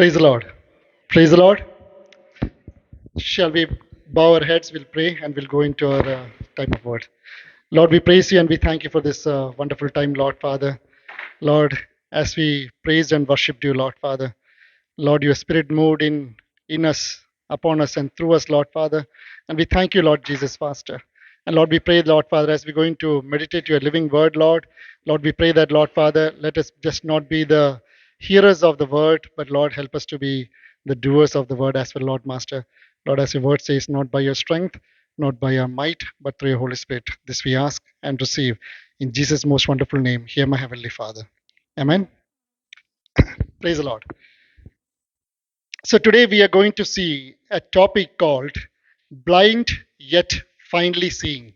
Praise the Lord. Praise the Lord. Shall we bow our heads? We'll pray and we'll go into our time of word. Lord, we praise you and we thank you for this wonderful time, Lord Father. Lord, as we praised and worshipped you, Lord Father. Lord, your spirit moved in us, upon us, and through us, Lord Father. And we thank you, Lord Jesus, Master. And Lord, we pray, Lord Father, as we're going to meditate your living word, Lord. Lord, we pray that, Lord Father, let us just not be the hearers of the word, but Lord, help us to be the doers of the word as well, Lord Master. Lord, as your word says, not by your strength, not by your might, but through your Holy Spirit. This we ask and receive. In Jesus' most wonderful name, hear my heavenly Father. Amen. Praise the Lord. So today we are going to see a topic called blind yet finally seeing.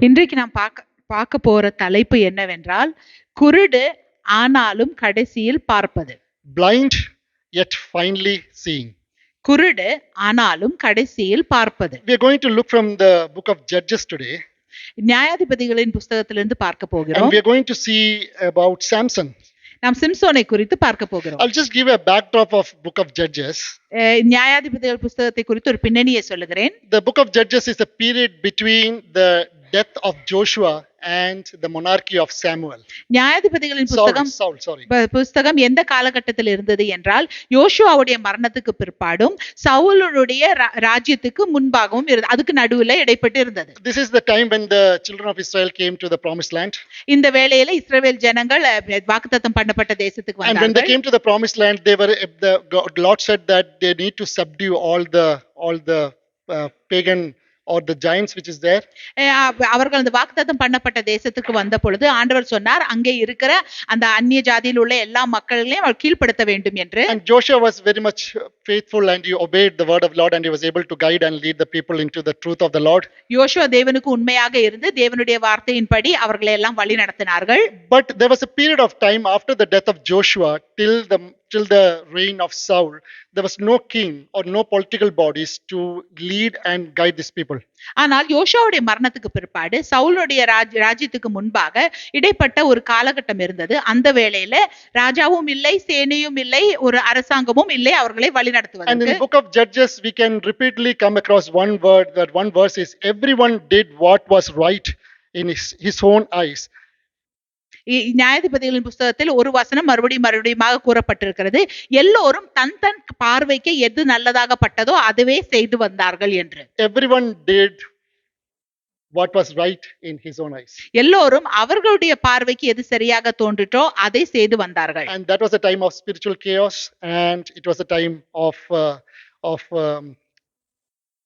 இன்றைக்கு நாம் பார்க்க போற தலைப்பு என்னவென்றால் குருடு ஆனாலும் கடைசியில் பார்ப்பது. Blind yet finally seeing. குருடு ஆனாலும் கடைசியில் பார்ப்பது. We are going to look from the book of Judges today. நியாயாதிபதிகளின் புத்தகத்திலிருந்து பார்க்க And போகிறோம். we are going to see about Samson. நாம் சிம்சோனை குறித்து பார்க்க போகிறோம். I'll just give a backdrop of book of Judges. நியாயாதிபதிகள் புத்தகத்தை குறித்து ஒரு பின்னணியை சொல்லுகிறேன். The book of Judges is a period between the death of Joshua and the monarchy of Samuel. நியாயாதிபதிகளின் புத்தகம் புத்தகம் எந்த காலகட்டத்தில் இருந்தது என்றால் யோசுவாவுடைய மரணத்துக்கு பிற்பாடும் சவுலுடைய ராஜ்யத்துக்கு முன்பாகவும் அதுக்கு நடுவுல இடைப்பட்டு இருந்தது. This is the time when the children of Israel came to the promised land. இந்த வேளையில இஸ்ரவேல் ஜனங்கள் வாக்குத்தத்தம் பண்ணப்பட்ட தேசத்துக்கு வந்தார்கள். And when they came to the promised land, the Lord said that they need to subdue all the pagan or the giants which is there. அவர்கள் அந்த வாக்குத்தத்தம் பண்ணப்பட்ட தேசத்துக்கு வந்த பொழுது ஆண்டவர் சொன்னார் அங்கே இருக்கிற அந்த அந்நிய ஜாதியில் உள்ள எல்லா மக்களையும் அவர் கீழ்ப்படுத்த வேண்டும் என்று. And Joshua was very much faithful and he obeyed the word of Lord and he was able to guide and lead the people into the truth of the Lord. யோசுவா தேவனுக்கு உண்மையாக இருந்து தேவனுடைய வார்த்தையின்படி அவர்களை எல்லாம் வழி நடத்தினார்கள். But there was a period of time after the death of Joshua till the reign of Saul, there was no king or no political bodies to lead and guide these people. ஆனால் யோசுவாவுடைய மரணத்துக்கு பிற்பாடு சவுலுடைய ராஜ்யத்துக்கு முன்பாக இடைப்பட்ட ஒரு காலகட்டம் இருந்தது. அந்த வேளையில ராஜாவும் இல்லை, சேனையும் இல்லை, ஒரு அரசாங்கமும் இல்லை அவர்களை வழிநடத்துவதற்கு. And in the book of Judges we can repeatedly come across one word, that one verse is everyone did what was right in his own eyes. நியாயாதிபதிகளின் புத்தகத்தில் ஒரு வசனம் மறுபடியுமாக கூறப்பட்டிருக்கிறது, எல்லோரும் தன் தன் பார்வைக்கு எது நல்லதாக பட்டதோ அதுவே செய்து வந்தார்கள் என்று. Everyone did what was right in his own eyes. எல்லோரும் அவர்களுடைய பார்வைக்கு எது சரியாக தோன்றிட்டோ அதை செய்து வந்தார்கள். And that was a time of spiritual chaos and it was a time of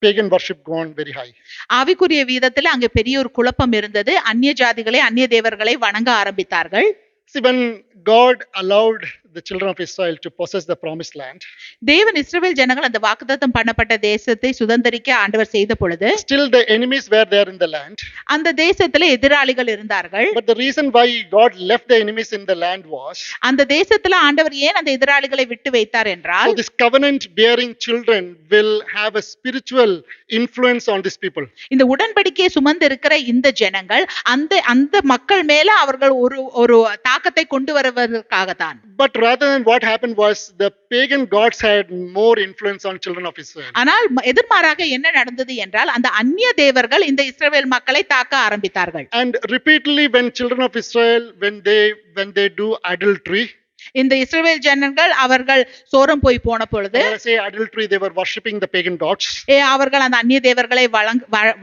pagan worship gone very high. ஆவிக்குரிய வீதத்தில் அங்கே பெரிய ஒரு குழப்பம் இருந்தது. அந்நிய ஜாதிகளை அந்நிய தேவர்களை வணங்க ஆரம்பித்தார்கள். See, when God allowed the children of Israel to possess the promised land, தேவன் இஸ்ரவேல் ஜனங்கள் அந்த வாக்குத்தத்தம் பண்ணப்பட்ட தேசத்தை சுதந்தரிக்க ஆண்டவர் செய்த பொழுது still the enemies were there in the land. அந்த தேசத்துல எதிராளிகள் இருந்தார்கள். But the reason why God left the enemies in the land was அந்த தேசத்துல ஆண்டவர் ஏன் அந்த எதிராளிகளை விட்டு வைத்தார் என்றால் so this covenant bearing children will have a spiritual influence on these people. இந்த உடன்படிக்கையை சுமந்து இருக்கிற இந்த ஜனங்கள் அந்த மக்கள் மேல அவர்கள் ஒரு தாக்கத்தை கொண்டு வருவதற்காகத்தான். But rather than what happened was the pagan gods had more influence on children of Israel. ஆனால் எதிர்மாறாக என்ன நடந்தது என்றால் அந்த அந்நிய தேவர்கள் இந்த இஸ்ரவேல் மக்களை தாக்க ஆரம்பித்தார்கள். And repeatedly when children of Israel when they do adultery, இந்த இஸ்ரவேல் ஜனங்கள் அவர்கள் சோரம் போய் போன பொழுது say adultery, they were worshipping the pagan gods. அவர்கள் அந்த அந்நிய தேவர்களை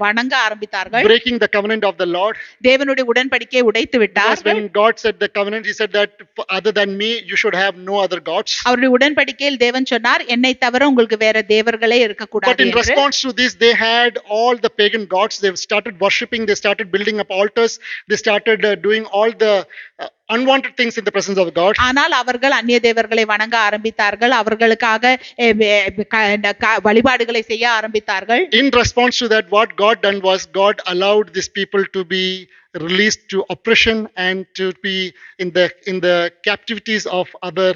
வணங்க ஆரம்பித்தார்கள். Breaking the covenant of the Lord. தேவனுடைய உடன்படிக்கையை உடைத்து விட்டார்கள். When God said the covenant, he said that other than me you should have no other gods. அவருடைய உடன்படிக்கையில் தேவன் சொன்னார் என்னை தவிர உங்களுக்கு வேற தேவர்களே இருக்க கூடாது என்று. But in response to this they had all the pagan gods. They started worshipping, they started building up altars, they started doing all the unwanted things in the presence of God. ஆனால் அவர்கள் அந்நிய தேவர்களை வணங்க ஆரம்பித்தார்கள். அவர்களுக்காக வழிபாடுகளை செய்ய ஆரம்பித்தார்கள். In response to that, what God done was God allowed these people to be released to oppression and to be in the captivities of other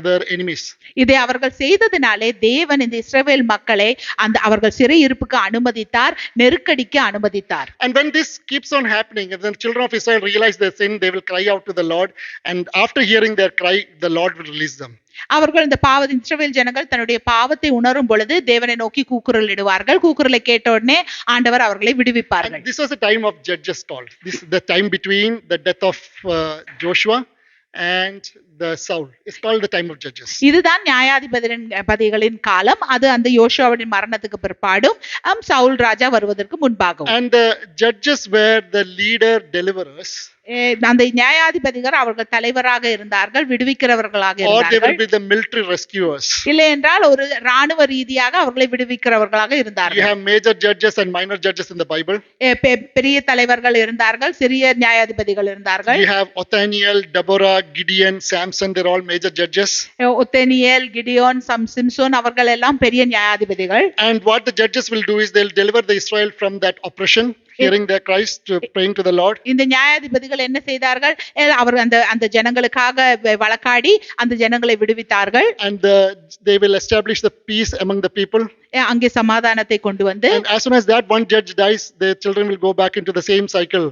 their enemies. இதை அவர்கள் செய்ததினாலே தேவன் இந்த இஸ்ரவேல் மக்களை அந்த அவர்கள் சிறையிருப்புக்கு அனுமதித்தார், நெருக்கடிக்கு அனுமதித்தார். And when this keeps on happening, if the children of Israel realize their sin, they will cry out to the Lord, and after hearing their cry, the Lord will release them. அவர்கள் இந்த இஸ்ரவேல் ஜனங்கள் தன்னுடைய பாவத்தை உணரும் பொழுது தேவனை நோக்கி கூக்குரல் இடுவார்கள். கூக்குரலை கேட்ட உடனே ஆண்டவர் அவர்களை விடுவிப்பார்கள். And this was a time of judges called. This is the time between the death of Joshua and the Saul. It's called the time of judges. இதுதான் நியாயாதிபதிகளின் காலம். அது அந்த யோசுவாவின் மரணத்துக்கு பிற்பாடும் சவுல் ராஜா வருவதற்கு முன்பாகவும். And the judges were the leader deliverers. அந்த நியாயாதிபதிகள் அவர்கள் தலைவராக இருந்தார்கள், விடுவிக்கிறவர்களாக இருந்தார்கள். Or they will be the military rescuers. இல்லை என்றால் ஒரு ராணுவ ரீதியாக அவர்களை விடுவிக்கிறவர்களாக இருந்தார்கள். You have major judges and minor judges in the Bible. பெரிய தலைவர்கள் இருந்தார்கள், சிறிய நியாயாதிபதிகள் இருந்தார்கள். You have Othniel, Deborah, Gideon, Samson, they're all major judges. Othniel, Gideon, Samson அவர்கள் எல்லாம் பெரிய நியாயாதிபதிகள். And what the judges will do is they'll deliver the Israel from that oppression, hearing their cries, to praying to the Lord. இந்த நியாயாதிபதிகள் என்ன செய்தார்கள்? அவர் அந்த ஜனங்களுக்காக வழக்காடி அந்த ஜனங்களை விடுவித்தார்கள். And they will establish the peace among the people. அங்கே சமாதானத்தை கொண்டு வந்து, and as soon as that one judge dies, the children will go back into the same cycle,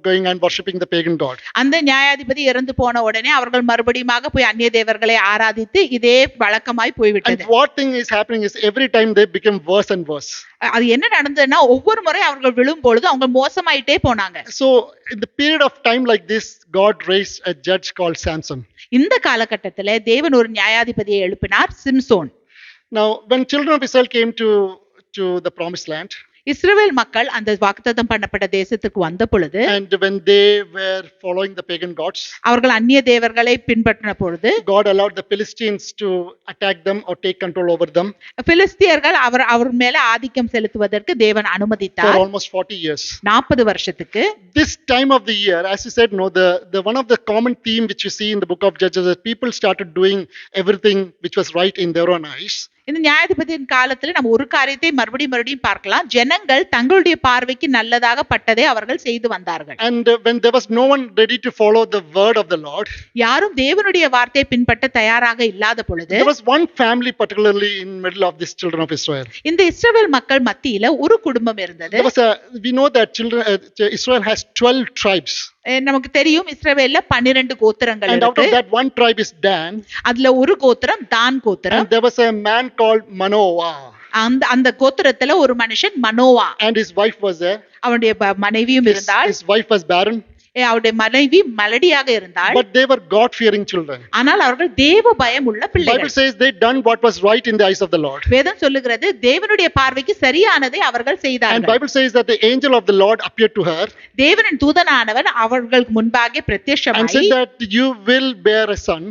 going and worshiping the pagan god. அந்த நியாயாதிபதி இறந்து போன உடனே அவர்கள் மறுபடியும் போய் அந்நிய தேவர்களை ஆராதித்து இதே வழக்கமாய் போய்விட்டது. And what thing is happening is every time they become worse and worse. அது என்ன நடந்ததுன்னா ஒவ்வொரு முறை அவர்கள் விழும் பொழுது அவங்க மோசமாயிட்டே போனாங்க. So in the period of time like this, God raised a judge called Samson. இந்த காலகட்டத்திலே தேவன் ஒரு நியாயாதிபதியை எழுப்பினார், Samson. Now when children of Israel came to the promised land, இஸ்ரவேல் மக்கள் அந்த வாக்குத்தத்தம் பண்ணப்பட்ட தேசத்துக்கு வந்த பொழுது, and when they were following the pagan gods, அவர்கள் அந்நிய தேவர்களை பின்பற்றின பொழுது, God allowed the Philistines to attack them or take control over them. பிலிஸ்தியர்கள் அவர் மேல ஆதிக்கம் செலுத்துவதற்கு தேவன் அனுமதித்தார். For almost 40 years. 40 வருஷத்துக்கு. This time of the year, as you said, the one of the common theme which you see in the book of Judges is people started doing everything which was right in their own eyes. இந்த நியாயாதிபதியின் காலத்துல நம்ம ஒரு காரியத்தை மறுபடியும் பார்க்கலாம். ஜனங்கள் தங்களுடைய பார்வைக்கு நல்லதாக பட்டதை அவர்கள் செய்து வந்தார்கள். And when there was no one ready to follow the word of the Lord, யாரும் தேவனுடைய வார்த்தையை பின்பற்ற தயாராக இல்லாத பொழுது, there was one family particularly in middle of these children of Israel. இந்த இஸ்ரவேல் மக்கள் மத்தியில ஒரு குடும்பம் இருந்தது. We know that Israel has 12 tribes. நமக்கு தெரியும் இஸ்ரவேல்ல 12 கோத்திரங்கள் இருக்கு. And out of that one tribe is Dan. அதுல ஒரு கோத்திரம் தான் கோத்திரம். And there was a man called Manoah. அந்த கோத்திரத்துல ஒரு மனுஷன் Manoah. And his wife was there. அவனுடைய மனைவியும் இருந்தாள். His wife was barren. அவருடைய மனைவி மலடியாக இருந்தாள். But they were God fearing children. ஆனால் அவர்கள் தேவ பயம் உள்ள பிள்ளைகள். Bible says they done what was right in the eyes of the Lord. வேதம் சொல்லுகிறது தேவனுடைய பார்வைக்கு சரியானதை அவர்கள் செய்தார்கள். And Bible says that the angel of the Lord appeared to her. தேவனின் தூதனானவர் அவர்களுக்கு முன்பாக பிரத்யட்சமாகி, and said that you will bear a son.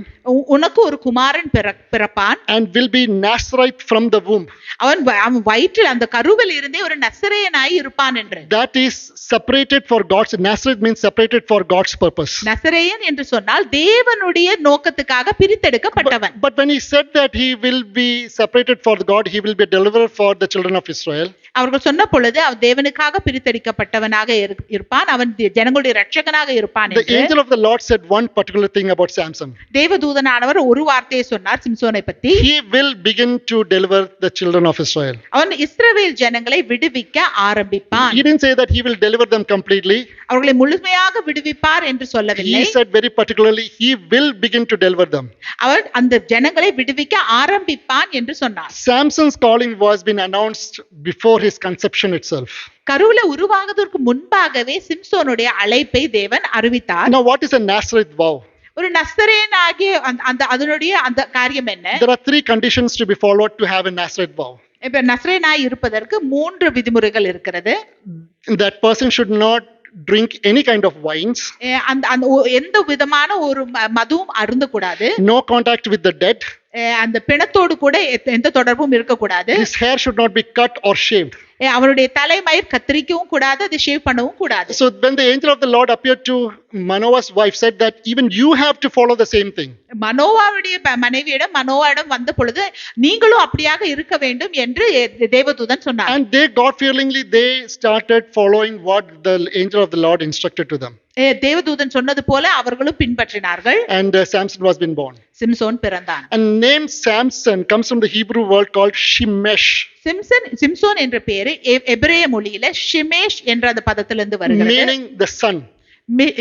உனக்கு ஒரு குமாரன் பிறப்பான். And will be Nazarite from the womb. அவன் வயிற்றில் அந்த கருவில் இருந்தே ஒரு நசரேயனாய் இருப்பான் என்று. That is separated for God's. Nazareth means separated for God's purpose. நசரேயன் என்று சொன்னால் தேவனுடைய நோக்கத்துக்காக பிரித்தெடுக்கப்பட்டவன். But when he said that he will be separated for God, he will be a deliverer for the children of Israel. அவர்கள் சொன்ன பொழுது அவன் தேவனுக்காக பிரித்தெடுக்கப்பட்டவனாக இருப்பான், அவன் ஜனங்களுடைய இரட்சகனாக இருப்பான் என்று. The angel of the Lord said one particular thing about Samson. தேவதூதனானவர் ஒரு வார்த்தையை சொன்னார் சிம்சோனை பற்றி. He will begin to deliver the children of Israel. அவன் இஸ்ரவேல் ஜனங்களை விடுவிக்க ஆரம்பிப்பான். He didn't say that he will deliver them completely. அவர்களை முழுமையாக விடுவிப்பார் என்று சொல்லவில்லை. He said very particularly he will begin to deliver them. அவர் அந்த ஜனங்களை விடுவிக்க ஆரம்பிப்பான் என்று சொன்னார். Samson's calling was been announced before his conception itself. கருவுல உருவாகுவதற்கு முன்பாகவே சிம்சோனுடைய அழைப்பை தேவன் அறிவித்தார். Now what is a Nazareth vow? ஒரு நசரேயனாகிய அதனுடைய அந்த காரியம் என்ன? There are 3 conditions to be followed to have a Nazareth vow. இப்ப நசரேயனாய் இருப்பதற்கு 3 விதிமுறைகள் இருக்கிறது. That person should not drink any kind of wines. எந்த விதமான ஒரு மதுவும் அருந்தக்கூடாது. No contact with the dead. அந்த பிணத்தோடு கூட எந்த தொடர்பும் இருக்கக்கூடாது. His hair should not be cut or shaved. அவருடைய தலைமயிர் கத்தரிக்கவும் கூடாது, அதை ஷேவ் பண்ணவும் கூடாது. So when the angel of the Lord appeared to Manoah's wife, said that even you have to follow the same thing. மனோவாவுடைய மனோவாவிடம் வந்த பொழுது நீங்களும் அப்படியாக இருக்க வேண்டும் என்று தேவதூதன் சொன்னார். And they God fearingly they started following what the angel of the Lord instructed to them. தேவதூதன் சொன்னது போல அவர்களும் பின்பற்றினார்கள். and Samson was been born. Samson பிறந்தான். And name Samson comes from the Hebrew word called Shemesh, Samson என்ற பெயர் எபிரேய மொழியில ஷிமேஷ் என்ற அந்த பதத்திலிருந்து வருகிறது. meaning the sun.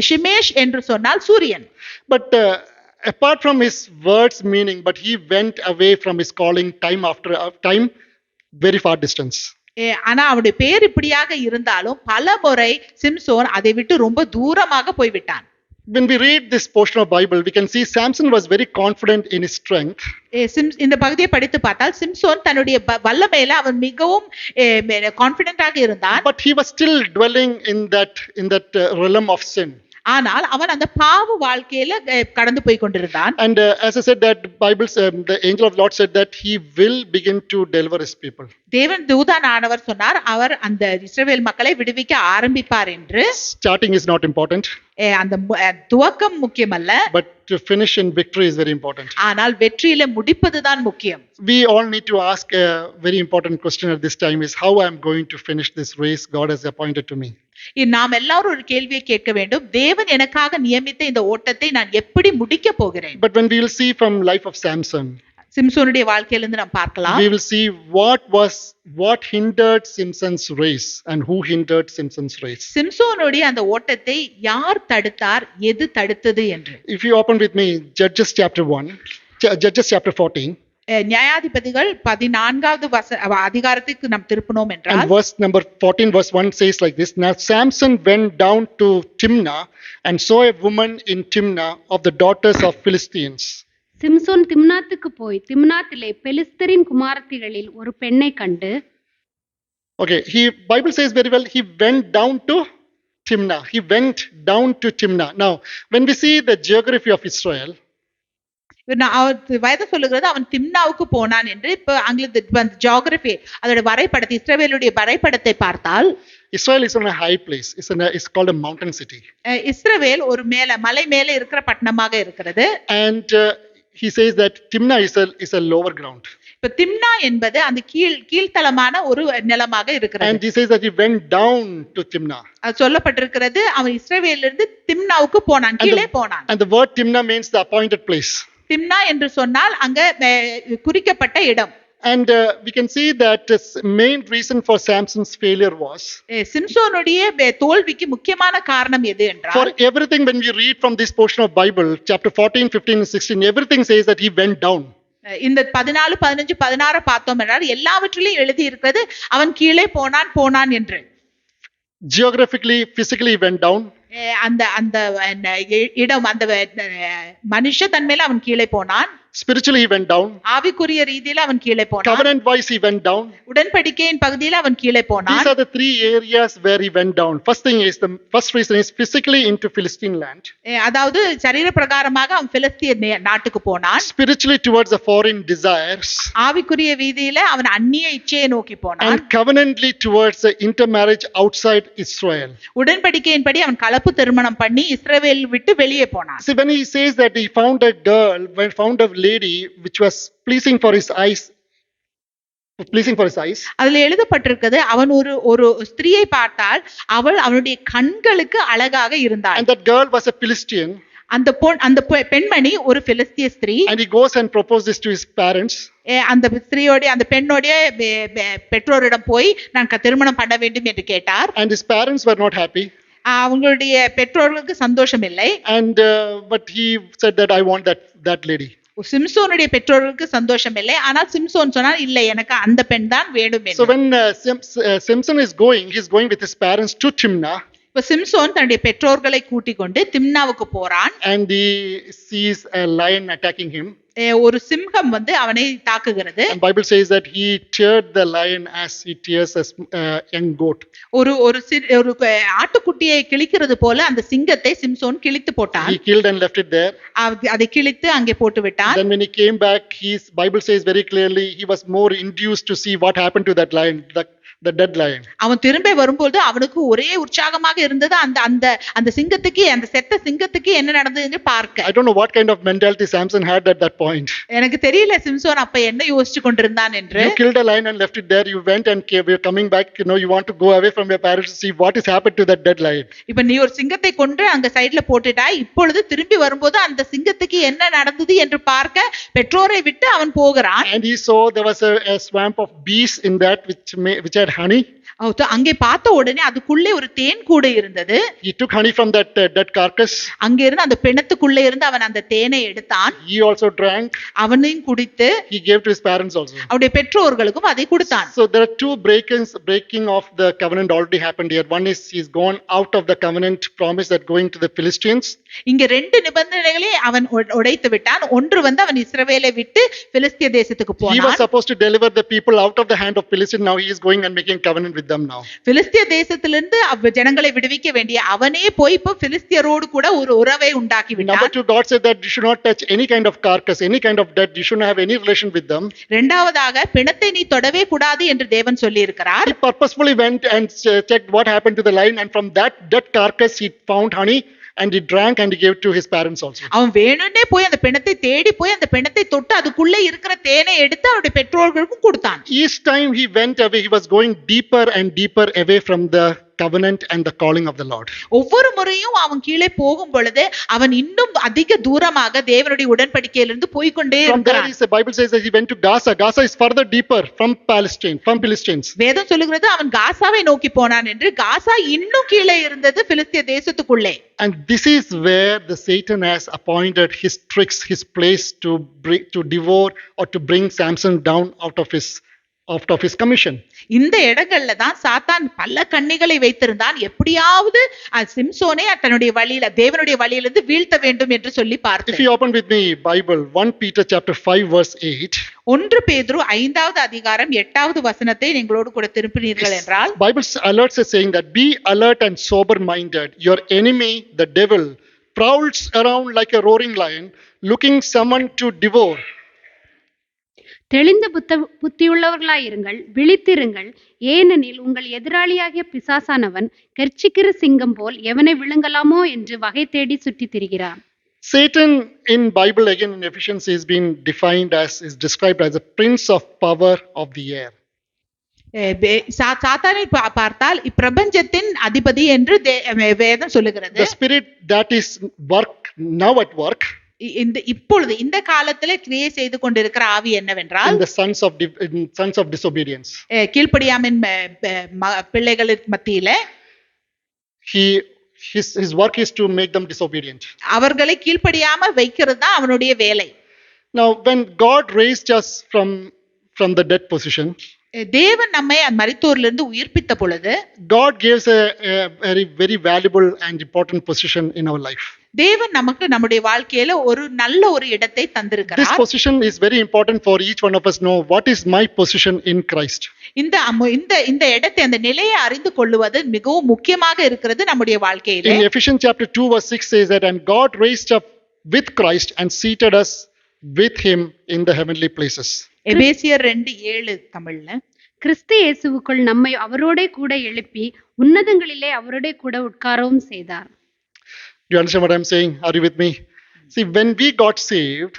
ஷிமேஷ் என்று சொன்னால் சூரியன். But apart from his words meaning, but he went away from his calling time after time, very far distance. ஆனா அவருடைய பெயர் இப்படியாக இருந்தாலும் பல முறை சிம்சோன் அதை விட்டு ரொம்ப தூரமாக போய்விட்டான். When we read this portion of Bible, we can see Samson was very confident in his strength. இந்த பகுதியை படித்து பார்த்தால் சிம்சோன் தன்னுடைய வல்லமையில அவன் மிகவும் கான்ஃபிடென்ட்டாக இருந்தான். But he was still dwelling in that realm of sin. ஆனால் அவன் அந்த பாவ வாழ்க்கையில கடந்து போய் கொண்டிருந்தான். And as I said, that Bible, the angel of the Lord said that he will begin to deliver his people. தேவன் தூதனானவர் சொன்னார் அவர் அந்த இஸ்ரவேல் மக்களை விடுவிக்க ஆரம்பிப்பார் என்று. Starting is not important. அந்த துவக்கம் முக்கியமல்ல. But to finish in victory is very important. ஆனால் வெற்றியில முடிப்பதுதான் முக்கியம். We all need to ask a very important question at this time is how I am going to finish this race God has appointed to me. நாம் எல்லாரும் ஒரு கேள்வியை கேட்க வேண்டும். தேவன் எனக்காக நியமித்த இந்த ஓட்டத்தை நான் எப்படி முடிக்க போகிறேன்? But when we will see from life of Samson, சிம்சோனுடைய வாழ்க்கையிலிருந்து நாம் பார்க்கலாம். we will see what hindered Samson's race and who hindered Samson's race. சிம்சோனுடைய அந்த ஓட்டத்தை யார் தடுத்தார், எது தடுத்தது என்று. If you open with me Judges chapter 14. நியாயாதிபதிகள் 14வது அதிகாரத்துக்கு நாம் திருப்பினோம் என்றால் and verse number 14 verse 1 says like this. Now Samson went down to Timnah and saw a woman in Timnah of the daughters of Philistines. Samson திம்னாத்துக்கு போய் திம்னாத்திலே பெலிஸ்தரின் குமாரத்திகளில் ஒரு பெண்ணை கண்டு. Okay, Bible says very well he went down to Timnah. He went down to Timnah. Now when we see the geography of Israel, வயது சொல்லுகிறது அவன் திம்னாவுக்கு போனான் என்று. இப்ப ஆங்கிலத்தில் ஜியோகிராபி அதோட வரைபடத்தை இஸ்ரவேலுடைய வரைபடத்தை பார்த்தால் Israel is on a high place. It's called a mountain city. இஸ்ரவேல் ஒரு மலை மேல இருக்கிற பட்டணமாக இருக்கிறது. And he says that Timnah is a lower ground. இப்ப திம்னா என்பது அந்த கீழ்த்தளமான ஒரு நிலமாக இருக்கிறது. And he says that he went down to Timnah. அது சொல்லப்பட்டிருக்கிறது அவன் இஸ்ரவேலிலிருந்து திம்னாவுக்கு போனான், கீழே போனான். And the word Timnah means the appointed place. Timna என்று சொன்னால் அங்க குறிக்கப்பட்ட இடம். And we can see that the main reason for Samson's failure was சிம்சோனுடைய தோல்விக்கு முக்கியமான காரணம் எது என்றால் for everything when we read from this portion of Bible chapter 14 15 and 16 everything says that he went down. இந்த 14 15 16 பார்த்தோம் என்றால் எல்லாவற்றிலும் எழுதி இருக்கிறது அவன் கீழே போனான் என்று. Geographically physically he went down. அந்த இடம் அந்த மனுஷ தன்மையில அவன் கீழே போனான். Spiritually he went down. ஆவிக்குரிய ரீதியில அவன் கீழே போனான். Covenant wise he went down. உடன்படிக்கையின் பகுதியில அவன் கீழே போனான். These are the three areas where he went down. The first reason is physically into Philistine land. அதாவது சரீர பிரகாரமாக அவன் பிலிஸ்திய நாட்டுக்கு போனான். Spiritually towards the foreign desires. ஆவிக்குரிய ரீதியில அவன் அந்நிய இச்சையை நோக்கி போனான். And covenantly towards the intermarriage outside Israel. உடன்படிக்கையின்படி அவன் கலப்பு திருமணம் பண்ணி இஸ்ரவேல் விட்டு வெளியே போனான். See when he says that he found a lady which was pleasing for his eyes. அதுல எழுதப்பட்டிருக்கிறது அவன் ஒரு ஸ்திரியை பார்த்தால் அவள் அவனுடைய கண்களுக்கு அழகாக இருந்தாள். And that girl was a Philistine. அந்த பெண்மணி ஒரு பிலிஸ்திய ஸ்திரீ. And he goes and proposes to his parents. அந்த பெண்ணோட பெற்றோரிடம் போய் நான் திருமணம் பண்ண வேண்டும் என்று கேட்டார். And his parents were not happy. அவங்களுடைய பெற்றோர்களுக்கு சந்தோஷம் இல்லை. And but he said that I want that lady. சிம்சோனுடைய பெற்றோர்களுக்கு சந்தோஷம் இல்லை. ஆனால் சிம்சோன் சொன்னார் இல்லை எனக்கு அந்த பெண் தான் வேண்டும் என்று. So when Samson is he's going with his parents to Timnah. இப்ப சிம்சோன் தன்னுடைய பெற்றோர்களை கூட்டிக் கொண்டு திம்னாவுக்கு போறான். And he sees a lion attacking him. ஒரு சிங்கம் அவனை தாக்குகிறது. And Bible says that he teared the lion as he tears a young goat. ஒரு ஆட்டுக்குட்டியை கிழிக்கிறது போல அந்த சிங்கத்தை சிம்சோன் கிழித்து போட்டான். He killed and left it there. அதை கிழித்து அங்கே போட்டு விட்டான். Then when he came back, Bible says very clearly he was more induced to see what happened to that lion. the dead lion. அவன் திரும்பி வரும்போது அவனுக்கு ஒரே உற்சாகமாக இருந்தது அந்த அந்த அந்த சிங்கத்துக்கு, அந்த செத்த சிங்கத்துக்கு என்ன நடந்தது என்று பார்க்க. I don't know what kind of mentality Samson had at that point. எனக்கு தெரியல சிம்சோன் அப்ப என்ன யோசிச்சு கொண்டிருந்தான் என்று. You killed a lion and left it there. You went and you're coming back. You want to go away from your parents to see what has happened to that dead lion. இப்ப நீ ஒரு சிங்கத்தை கொன்று அங்க சைடுல போட்டுட்டாய், இப்பொழுது திரும்பி வரும்போது அந்த சிங்கத்துக்கு என்ன நடந்தது என்று பார்க்க பெற்றோரை விட்டு அவன் போகிறான். And he saw there was a swamp of bees in that which had honey. அங்கே பார்த்த உடனே அதுக்குள்ளே ஒரு தேன் கூடு இருந்தது. He took honey from that dead carcass. அங்க இருந்து அந்த பிணத்துக்குள்ளே இருந்து அவன் அந்த தேனை எடுத்தான். He also drank. அவனையும் குடித்து he gave to his parents also. அவருடைய பெற்றோர்களுக்கும் அதை கொடுத்தான். So there are two breaking of the covenant already happened here. One is he's gone out of the covenant promise that going to the Philistines. இங்க ரெண்டு நிபந்தனைகளை அவன் உடைத்து விட்டான். ஒன்று வந்து அவன் இஸ்ரவேலை விட்டு பிலிஸ்திய தேசத்துக்கு போனான். He was supposed to deliver the people out of the hand of Philistines. Now he is going and making covenant with them now. பிலிஸ்திய தேசத்திலிருந்து ஜனங்களை விடுவிக்க வேண்டிய அவனே போய் இப்ப பிலிஸ்தியரோடு கூட ஒரு உறவை உண்டாக்கி விட்டான். Number 2, God said that you should not touch any kind of carcass, any kind of dead. You shouldn't have any relation with them. இரண்டாவதாக பிணத்தை நீ தொடவே கூடாது என்று தேவன் சொல்லி இருக்கிறார். He purposefully went and checked what happened to the lion, and from that dead carcass he found honey. And he drank and he gave to his parents also. அவன் வேணும்னே போய் அந்த பிணத்தை தேடி போய் அந்த பிணத்தை தொட்டு அதுக்குள்ளே இருக்கிற தேனை எடுத்து அவருடைய பெற்றோர்களுக்கும் கொடுத்தான். Each time he went away, he was going deeper and deeper away from the covenant and the calling of the Lord. ஒவ்வொரு முறையும் அவன் கீழே போகும் பொழுது அவன் இன்னும் அதிக தூரமாக தேவனுடைய உடன்படிக்கையிலிருந்து போய் கொண்டே இருந்தான். The Bible says that he went to Gaza. Gaza is further deeper from Philistines. வேதம் சொல்லுகிறது அவன் காசாவை நோக்கி போனான் என்று. காசா இன்னும் கீழே இருந்தது பிலிஸ்திய தேசத்துக்குள்ளே. And this is where the Satan has appointed his tricks, his place to devour or to bring Samson down out of his commission. இந்த இடங்கள்ல தான் சாத்தான் பல கண்ணிகளை வைத்திருந்தான். எப்படியாவது சிம்சோனை தன்னுடைய வழியில தேவனுடைய வழியிலிருந்து வீழ்த்த வேண்டும் என்று சொல்லி பார்த்தான். If you open with me Bible 1 Peter chapter 5 verse 8. 1 பேதுரு 5வது அதிகாரம் 8வது வசனத்தை நீங்களோடு கூட திருப்பினீர்கள் என்றால், Bible alerts us saying that be alert and sober minded. Your enemy the devil prowls around like a roaring lion looking someone to devour. தெளிந்த புத்தியுள்ளவர்களாயிருங்கள், விழித்திருங்கள். ஏனெனில் உங்கள் எதிராளியாகிய பிசாசானவன் கர்ச்சிக்கிற சிங்கம் போல் எவனை விழுங்கலாமோ என்று வகை தேடி சுற்றித் திரிகிறான். Satan in Bible again in Ephesians is described as a prince of power of the air. சாத்தானை பார்த்தால் இப்பிரபஞ்சத்தின் அதிபதி என்று வேதம் சொல்லுகிறது. The spirit that is now at work. இப்பொழுது இந்த காலத்துல கிரியை செய்து கொண்டிருக்கிற ஆவி என்னவென்றால், in the sons of disobedience. கீழ்ப்படியாமையின் பிள்ளைகளின் மத்தியில his work is to make them disobedient. அவர்களை கீழ்ப்படியாம வைக்கிறது தான் அவனுடைய வேலை. Now when God raised us from the dead position, தேவன் நம்மை மரித்தோரிலிருந்து உயிர்ப்பித்த பொழுது God gives a very very valuable and important position in our life. தேவன் நமக்கு நம்முடைய வாழ்க்கையில ஒரு நல்ல ஒரு இடத்தை தந்திருக்கிறார். This position is very important for each one of us know what is my position in Christ. இந்த இடத்தை அந்த நிலையை அறிந்து கொள்வது மிகவும் முக்கியமாக இருக்கிறது நம்முடைய வாழ்க்கையில. In Ephesians chapter 2 verse 6 says that and God raised up with Christ and seated us with him in the heavenly places. எபேசியர் 2:7 தமிழ்ல, கிறிஸ்து இயேசுவுக்குள் நம்மை அவரோடே கூட எழுப்பி உன்னதங்களிலே அவரோடே கூட உட்காரவும் செய்தார். Do you understand what I'm saying? Are you with me? See, when we got saved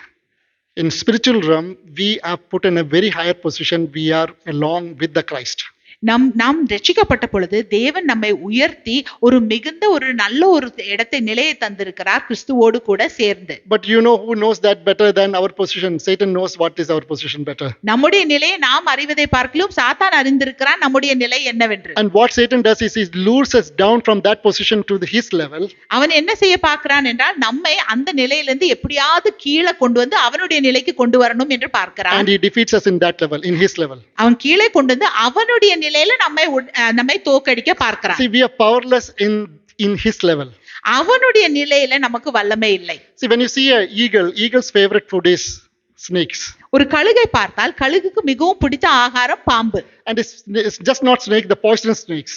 in spiritual realm, we are put in a very higher position. We are along with the Christ. நாம் ரட்சிக்கப்பட்ட பொழுது தேவன் நம்மை உயர்த்தி ஒரு மிகுந்த ஒரு நல்ல ஒரு இடத்தை நிலையை தந்திருக்கிறார் கிறிஸ்துவோடு கூட சேர்ந்து. But you know who knows that better than our position? Satan knows what is our position better. நம்முடைய நிலையை நாம் அறிவதை பார்க்கலாம் சாத்தான் அறிந்திருக்கிறான் நம்முடைய நிலை என்னவென்று. And what Satan does is he lures us down from that position to his level. அவன் என்ன செய்ய பார்க்கிறான் என்றால் நம்மை அந்த நிலையிலிருந்து எப்படியாவது கீழே கொண்டு வந்து அவனுடைய நிலைக்கு கொண்டு வரணும் என்று பார்க்கிறான். And he defeats us in that level, in his level. அவன் கீழே கொண்டு வந்து அவனுடைய நிலையில நம்மை தோக்கடிக்க பார்க்கிறான். See, we are powerless in his level. அவனுடைய நிலையில நமக்கு வல்லமை இல்லை. See, when you see a eagle's favorite food is snakes. ஒரு கழுகை பார்த்தால் கழுகுக்கு மிகவும் பிடித்த ஆகாரம் பாம்பு. And it's just not snake, the poisonous snakes.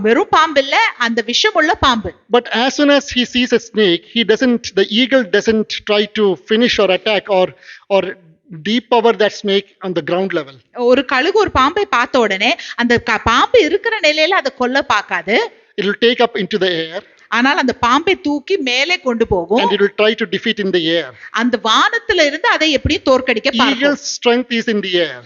வெறும் பாம்பு இல்ல, அந்த விஷமுள்ள பாம்பு. But as soon as he sees a snake, the eagle doesn't try to finish or attack or devour that snake on the ground level. ஒரு கழுகு ஒரு பாம்பை பார்த்த உடனே அந்த பாம்பு இருக்கிற நிலையில அதை கொல்ல பார்க்காது. It will take up into the air ஆனால் அந்த பாம்பை தூக்கி மேலே கொண்டு போகும். and it will try to defeat in the air. அந்த வானத்துல இருந்து அதை எப்படி தோற்கடிக்க பார்க்கும். Eagle's strength is in the air.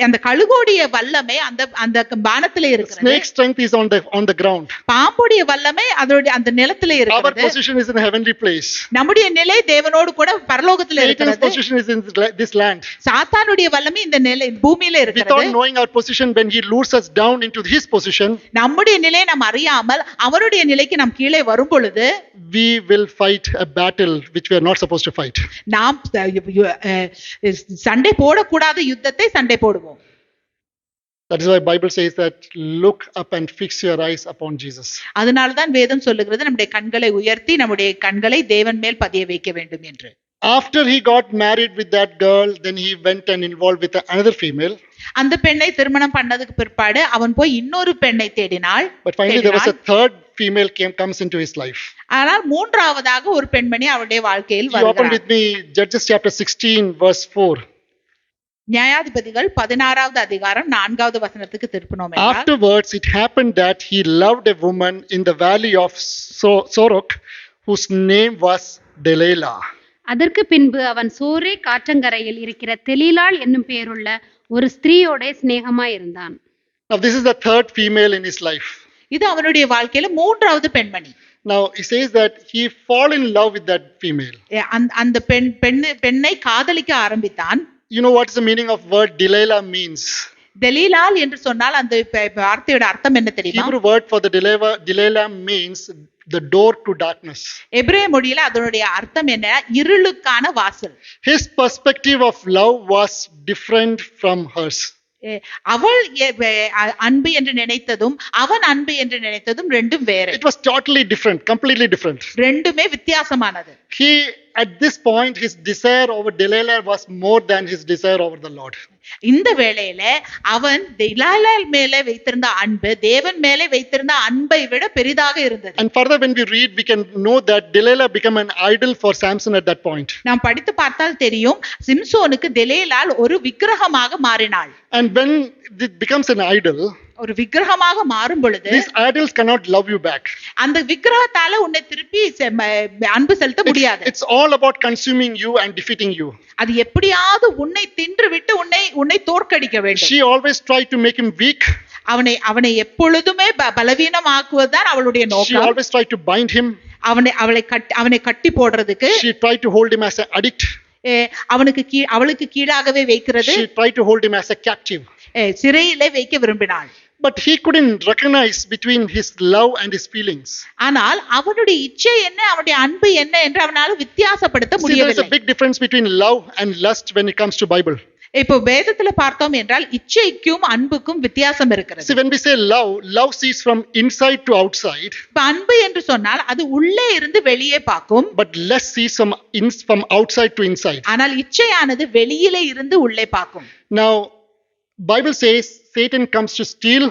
அந்த கழுகோடைய வல்லமை அந்த வானத்துல இருக்கிறது. Snake's strength is on the ground. பாம்புடைய வல்லமை அதோட அந்த நிலத்துல Our இருக்கிறது. position is in a heavenly place. நம்முடைய நிலை தேவனோடு கூட பரலோகத்துல Satan's இருக்கிறது. position is in this land. சாத்தானுடைய வல்லமை இந்த நிலை பூமியில இருக்கிறது. Without knowing our position, when he lures us down into his position, நம்முடைய நிலையை நாம் அறியாமல் அவருடைய நிலைக்கு நாம் கீழே வரும் பொழுது we will fight a battle which we are not supposed to fight. நாம் சண்டை போடக்கூடாத யுத்தத்தை சண்டை போடுவோம். That is why Bible says that look up and fix your eyes upon Jesus. அதனால தான் வேதம் சொல்லுகிறது நம்முடைய கண்களை உயர்த்தி நம்முடைய கண்களை தேவன் மேல் பதிய வைக்க வேண்டும் என்று. After he got married with that girl, then he went and involved with another female. அந்த பெண்ணை திருமணம் பண்ணதுக்கு பிற்பாடு அவன் போய் இன்னொரு பெண்ணை தேடினாள். But finally there was a third female comes into his life. ஆனால் மூன்றாவதாக ஒரு பெண்மணி அவருடைய வாழ்க்கையில் You open வருகிறார். with me Judges chapter 16 verse 4. நியாயாதிபதிகள் 16வது அதிகாரம் 4வது வசனத்துக்கு திருப்பினோம் என்றால், Afterwards it happened that he loved a woman in the valley of Sorok whose name was Delilah. அதற்கு பின்பு அவன் சோரே காற்றங்கரையில் இருக்கிற தெலீலாள் என்னும் பெயருள்ள ஒரு ஸ்திரீயோட சிநேகமாயிருந்தான். Now this is the third female in his life. இது அவனுடைய வாழ்க்கையில மூன்றாவது பெண்மணி. Now he says that he fall in love with that female. அந்த பெண்ணை காதலிக்க ஆரம்பித்தான். You know what is the meaning of word Delilah means? தெலீலாள் என்று சொன்னால் அந்த வார்த்தையோட அர்த்தம் என்ன தெரியுமா? Hebrew word for the Delilah means the door to darkness. எபிரேய மொழியில அதனுடைய அர்த்தம் என்ன? இருளுக்கான வாசல். His perspective of love was different from hers. அவள் அன்பு என்று நினைத்ததும் அவன் அன்பு என்று நினைத்ததும் ரெண்டும் வேற. It was totally different, completely different. ரெண்டுமே வித்தியாசமானது. He at this point his desire over Delilah was more than his desire over the Lord. இந்த வேளையில அவன் தெலீலாள் மேலே வைத்திருந்த அன்பு தேவன் மேலே வைத்திருந்த அன்பை விட பெரிதாக இருந்தது. And further when we read we can know that Delilah became an idol for Samson at that point. நாம் படித்து பார்த்தால் தெரியும் சிம்சோனுக்கு தெலீலாள் ஒரு விக்கிரகமாக மாறினாள். And when it becomes an idol, ஒரு விக்கிரகமாக மாறும் பொழுது these idols cannot love you back. அந்த விக்கிரகத்தால உன்னை திருப்பி அன்பு செலுத்த முடியாது. It's all about consuming you and defeating you. அது எப்படியாவது உன்னை தின்று விட்டு உன்னை தோற்கடிக்க வேண்டும். She always tried to make him weak. அவனை எப்பொழுதுமே பலவீனமாக்குவதுதான் அவளுடைய She நோக்கம். always tried to bind him. அவனை கட்டி போடுறதுக்கு She tried to hold him as an addict. அவளுக்கு கீழாகவே வைக்கிறது. She tried to hold him as a captive. சிறையிலே வைக்க விரும்பினாள். But he couldn't recognize between his love and his feelings. ஆனால் அவனுடைய இச்சை என்ன அவனுடைய அன்பு என்ன என்று அவனால வித்தியாசப்படுத்த See, there is முடியவில்லை. a big difference between love and lust when it comes to Bible. இப்போ வேதத்துல பார்த்தோம் என்றால் இச்சைக்கும் அன்புக்கும் வித்தியாசம் இருக்கிறது. See, when we say love sees from inside to outside. இப்ப அன்பு என்று சொன்னால் அது உள்ளே இருந்து வெளியே பார்க்கும். But lust sees from outside to inside. ஆனால் இச்சையானது வெளியிலே இருந்து உள்ளே பார்க்கும். Now Bible says Satan comes to steal,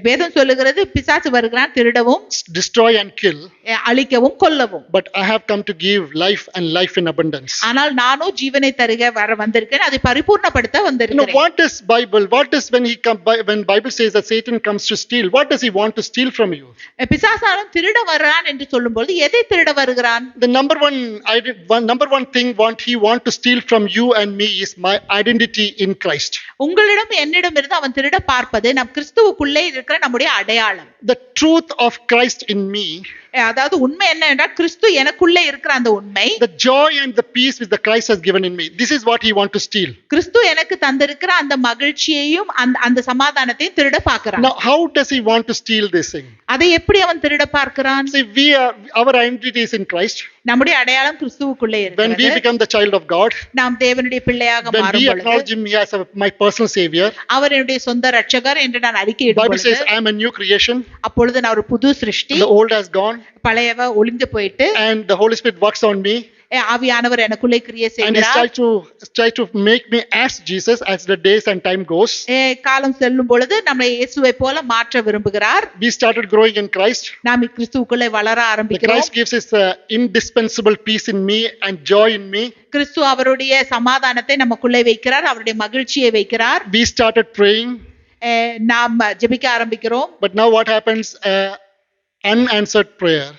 வேதம் சொல்லுகிறது பிசாசு வருகிறான் திருடவும் destroy and kill. அழிக்கவும் கொல்லவும். But I have come to give life and life in abundance. ஆனால் நானோ ஜீவனை தருக வந்திருக்கேன் அதை பரிபூர்ணப்படுத்த வந்திருக்கிறேன். What is Bible? What is when Bible says that Satan comes to steal? What does he want to steal from you? பிசாசானும் திருட வருகிறான் என்று சொல்லும்போது எதை திருட வருகிறான்? The number one thing he want to steal from you and me is my identity in Christ. உங்களிடம் என்னிடம் இருந்து அவன் திருட பார்ப்பது நம் கிறிஸ்துவுக்குள்ளே இருக்கிற நம்முடைய அடையாளம். The truth of Christ in me. அதாவது உண்மை என்ன என்றால் கிறிஸ்து எனக்குள்ளே இருக்கிற அந்த உண்மை. The joy and the peace which the Christ has given in me. This is what he want to steal. கிறிஸ்து எனக்கு தந்திருக்கிற அந்த மகிழ்ச்சியையும் அந்த சமாதானத்தையும் திருட பார்க்கிறான். Now how does he want to steal this thing? அதை எப்படி அவன் திருட பார்க்கிறான்? See, our identity is in Christ. நம்முடைய அடையாளம் கிறிஸ்துவுக்குள்ளே இருக்கிறது. When we become the child of God, நாம் தேவனுடைய பிள்ளையாக மாறும் when we பொழுது acknowledge him as my personal savior, அவர் என்னுடைய சொந்த இரட்சகர் என்று நான் அறிக்கையிடும் Bible பொழுது says I am a new creation. அப்பொழுது நான் ஒரு புது சிருஷ்டி. The old has gone. பழையவ ஒளிந்து போயிட்டு And the Holy Spirit works on me. ஆவியானவர் எனக்குள்ளே கிரியை and He's செய்கிறார். trying to make me as Jesus as the days and time goes. காலம் செல்லும் பொழுது நம்மை இயேசுவை போல மாற்ற விரும்புகிறார். We started growing in Christ. நாம் கிறிஸ்துவுக்குள்ளே வளர The ஆரம்பிக்கிறோம். Christ gives His indispensable peace in me and joy in me. கிறிஸ்து அவருடைய சமாதானத்தை நமக்குள்ளே வைக்கிறார், அவருடைய மகிழ்ச்சியை வைக்கிறார். We started praying. நாம் ஜெபிக்க ஆரம்பிக்கிறோம். But now what happens? Unanswered prayer.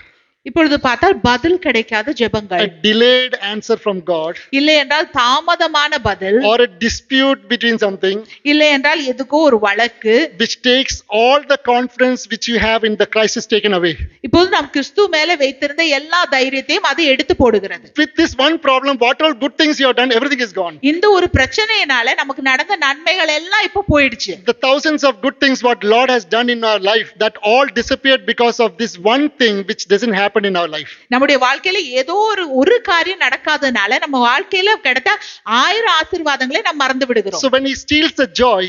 இப்பொழுது பார்த்தால் பதில் கிடைக்காத ஜெபங்கள், A delayed answer from God, இல்லை என்றால் தாமதமான பதில், or a dispute between something, இல்லை என்றால் எதுக்கோ ஒரு வழக்கு, which takes all the confidence which you have in the Christ is taken away. இப்போது நாம் கிறிஸ்து மேல வைத்திருந்த எல்லா தைரியத்தையும் அது எடுத்து போடுகிறது. With this one problem, what all good things you have done, everything is gone. இந்த ஒரு பிரச்சனையினால நமக்கு நடந்த நன்மைகள் எல்லாம் இப்ப போயிடுச்சு. The thousands of good things what Lord has done in our life, that all disappeared because of this one thing which doesn't happen in our life. நம்முடைய வாழ்க்கையில ஏதோ ஒரு காரியம் நடக்காதனால நம்ம வாழ்க்கையில கிடைத்த 1000 ஆசீர்வாதங்களை நாம் மறந்து விடுகிறோம். So when He steals the joy,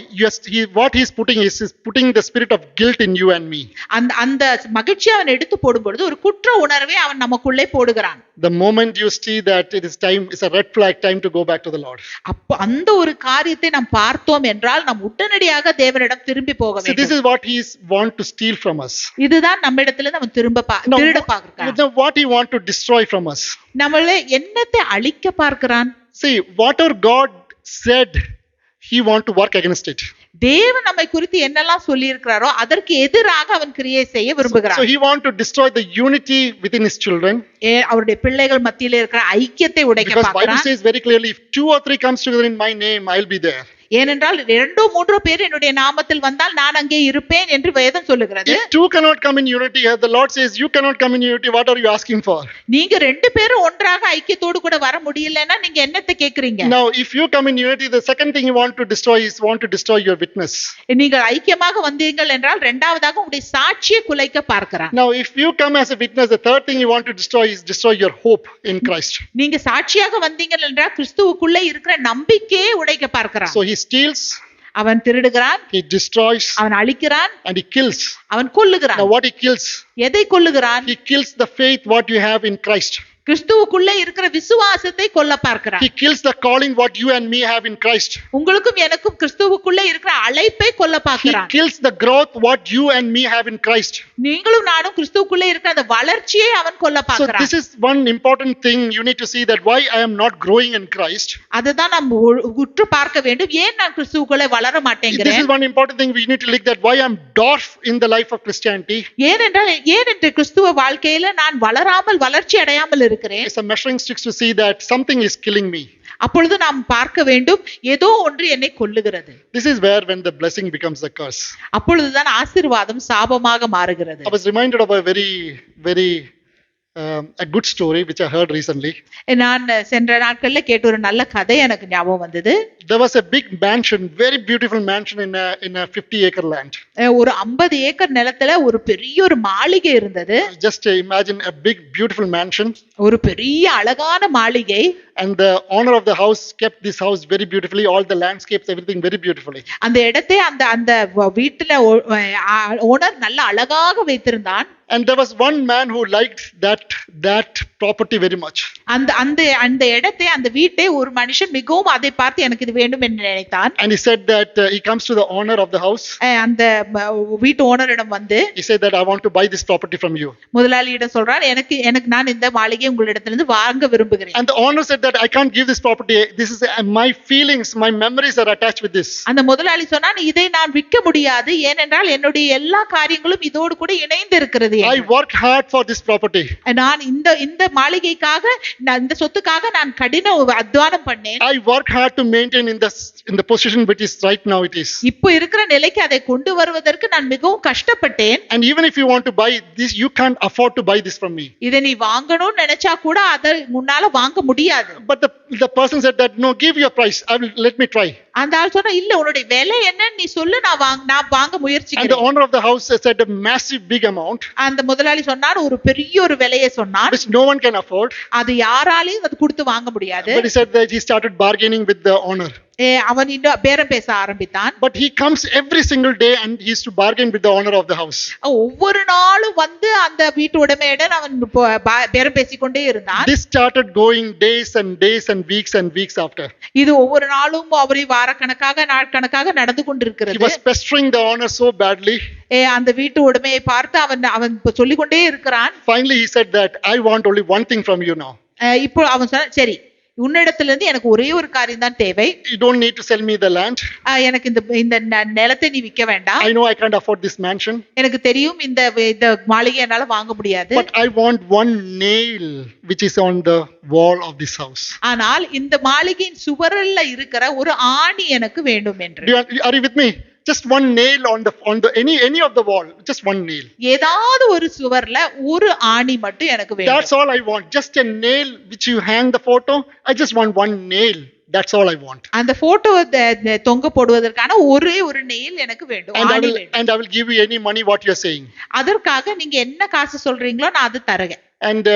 what He is putting is putting the spirit of guilt in you and me. அந்த மகிழ்ச்சியை அவன் எடுத்து போடும் பொழுது ஒரு குற்ற உணர்வை அவன் நமக்குள்ளே போடுகிறான். The moment you see that it is time, it's a red flag, time to go back to the Lord. அப்ப அந்த ஒரு காரியத்தை நாம் பார்த்தோம் என்றால் நாம் உடனடியாக தேவனிடம் திரும்பி போக So this வேண்டும். is what He want to steal from us. இதுதான் நம்மிடத்துல அவன் திருட பார்க்கிறான். Now what He want to destroy from us. நம்மள என்னத்தை அழிக்க பார்க்கிறான்? See, whatever God said, He want to work against it. தேவன் நம்மை குறித்து என்னெல்லாம் சொல்லி இருக்கிறாரோ அதற்கு எதிராக அவன் கிரியை செய்ய விரும்புகிறான். So He want to destroy the unity within His children. அவருடைய பிள்ளைகள் மத்தியில இருக்கிற ஐக்கியத்தை உடைக்க Because Bible பார்க்கிறான். says very clearly, if 2 or 3 comes together in my name, I'll be there. ஏனென்றால் 2-3 பேர் என்னுடைய நாமத்தில் வந்தால் நான் அங்கே இருப்பேன் என்று வேதம் சொல்லுகிறது. If 2 cannot come in unity, as the Lord says, you cannot come in unity, what are you asking for? நீங்க 2 பேரும் ஒன்றாக ஐக்கியத்தோடு கூட வர முடியலன்னா நீங்க என்னத்தை கேக்குறீங்க? Now if you come in unity, the second thing you want to destroy is your witness. நீங்கள் ஐக்கியமாக வந்தீர்கள் என்றால் இரண்டாவதாக உங்களுடைய சாட்சியை குலைக்க பார்க்கிறான். Now if you come as a witness, the third thing you want to destroy your hope in Christ. நீங்க சாட்சியாக வந்தீங்கள் என்றால் கிறிஸ்துவுக்குள்ளே இருக்கிற நம்பிக்கையை உடைக்க பார்க்கிறான். So he steals, அவன் திருடுகிறான், he destroys, அவன் அழிக்கிறான், and he kills. அவன் கொல்லுகிறான். Now what he kills? எதை கொல்லுகிறான்? He kills the faith what you have in Christ. கிறிஸ்துவுக்குள்ளே இருக்கிற விசுவாசத்தை கொல்ல பார்க்கிறான். He kills the calling what you and me have in Christ. உங்களுக்கும் எனக்கும் கிறிஸ்துவுக்குள்ளே இருக்கிற அழைப்பை கொல்ல He பார்க்கிறான். kills the growth what you and me have in Christ. நீங்களும் நானும் கிறிஸ்துவுக்குள்ளே இருக்கிற அந்த வளர்ச்சியை அவன் கொல்ல So பார்க்கிறான். this is one important thing you need to see, that why I am not growing in Christ. அதுதான் நம்ம உற்று பார்க்க வேண்டும். ஏன் நான் கிறிஸ்துவுக்குள்ளே வளர This is மாட்டேங்கிறேன்? one important thing we need to look, that why I am dwarf in the life of Christianity. ஏன் என்று கிறிஸ்துவ வாழ்க்கையில நான் வளராமல் வளர்ச்சி அடையாமல் இருக்கிறேன். It's a measuring sticks to see that something is killing me. அப்பொழுது நாம் பார்க்க வேண்டும், ஏதோ ஒன்று என்னை கொல்லுகிறது. This is where when the blessing becomes a curse. அப்பொழுதுதான் ஆசீர்வாதம் சாபமாக மாறுகிறது. I was reminded of a very a good story which I heard recently. நான் சென்ற நாட்கள்ல கேட்ட ஒரு நல்ல கதை எனக்கு ஞாபகம் வந்தது. There was a big mansion, very beautiful mansion in a 50-acre land. ஒரு 50 ஏக்கர் நிலத்துல ஒரு பெரிய ஒரு மாளிகை இருந்தது. Just imagine a big beautiful mansion. ஒரு பெரிய அழகான மாளிகை. And the owner of the house kept this house very beautifully, all the landscapes, everything very beautifully. அந்த இடத்தை அந்த வீட்டுல ஓனர் நல்ல அழகாக வைத்திருந்தான். And there was one man who liked that property very much. அந்த இடத்தை அந்த வீட்டை ஒரு மனுஷன் மிகவும் அதை பார்த்து எனக்கு இது வேண்டும் என்று நினைத்தான். And he said that he comes to the owner of the house. அந்த வீட்டு ஓனரிடம் வந்து He said that I want to buy this property from you. முதலாளியிடம் சொல்றார், எனக்கு நான் இந்த மாளிகையை உங்களிடத்திலிருந்து வாங்க விரும்புகிறேன். And the owner said that I can't give this property. This is my feelings, my memories are attached with this. அந்த முதலாளி சொன்னான், இதை நான் விற்க முடியாது, ஏனென்றால் என்னுடைய எல்லா காரியங்களும் இதோடு கூட இணைந்து இருக்கிறது. I work hard for this property. நான் இந்த மாளிகைக்காக இந்த சொத்துக்காக நான் கடின அத்வானம் பண்ணேன். I work hard to maintain in the position which is right now it is. இப்போ இருக்கிற நிலைக்கு அதை கொண்டு வருவதற்கு நான் மிகவும் கஷ்டப்பட்டேன். And even if you want to buy this, you can't afford to buy this from me. இதை நீ வாங்கணும்னு நினைச்சா கூட அதை முன்னால வாங்க முடியாது. But the person said that no, give your price. Let me try. அந்த ஆள் சொன்னா, இல்ல உன்னுடைய விலை என்னன்னு நீ சொல்லு, நான் வாங்க And the முயற்சிக்கிறேன். owner of the house said a massive big amount அந்த முதலாளி சொன்னார், ஒரு பெரிய ஒரு விலையை சொன்னார். which no one can afford. அது யாராலையும் அது கொடுத்து வாங்க முடியாது. But he said that he started bargaining with the owner. அவன் இன்னும் பேரம் பேச ஆரம்பித்தான். But he comes every single day and he used to bargain with the owner of the house. ஒவ்வொரு நாளும் வந்து அந்த வீட்டு உடைமையுடன் அவன் பேரம் பேசிக்கொண்டே இருந்தான். This started going days and days and weeks after. இது ஒவ்வொரு நாளும் அவரை வாரக்கணக்காக நாட்கணக்காக நடந்து He கொண்டிருக்கிறது. was pestering the owner so badly. அந்த வீட்டு உடைமையை பார்த்து அவன் சொல்லிக்கொண்டே இருக்கிறான். Finally he said that I want only one thing from you now. இப்போ அவன் சொன்ன, சரி உன்னிடத்துல இருந்து எனக்கு ஒரே ஒரு காரியம் தான் தேவை. You don't need to sell me the land. எனக்கு இந்த நிலத்தை நீ விற்க வேண்டாம். I know I can't afford this mansion. எனக்கு தெரியும் இந்த மாளிகை என்னால வாங்க முடியாது. But I want one nail which is on the wall of this house. ஆனால் இந்த மாளிகையின் சுவரில் இருக்கிற ஒரு ஆணி எனக்கு வேண்டும் என்று. Are you with me? Just one nail on the any of the wall, just one nail. ஏதாவது ஒரு சுவர்ல ஒரு ஆணி மட்டும் எனக்கு வேண்டும். That's all I want. Just a nail which you hang the photo. I just want one nail. That's all I want. அந்த photo தொங்க போடுவதற்கான ஒரே ஒரு நெயில் எனக்கு வேண்டும். ஆணி வேண்டும். And I will give you any money what you are saying. அதற்காக நீங்க என்ன காசு சொல்றீங்களோ நான் அது தரேன். And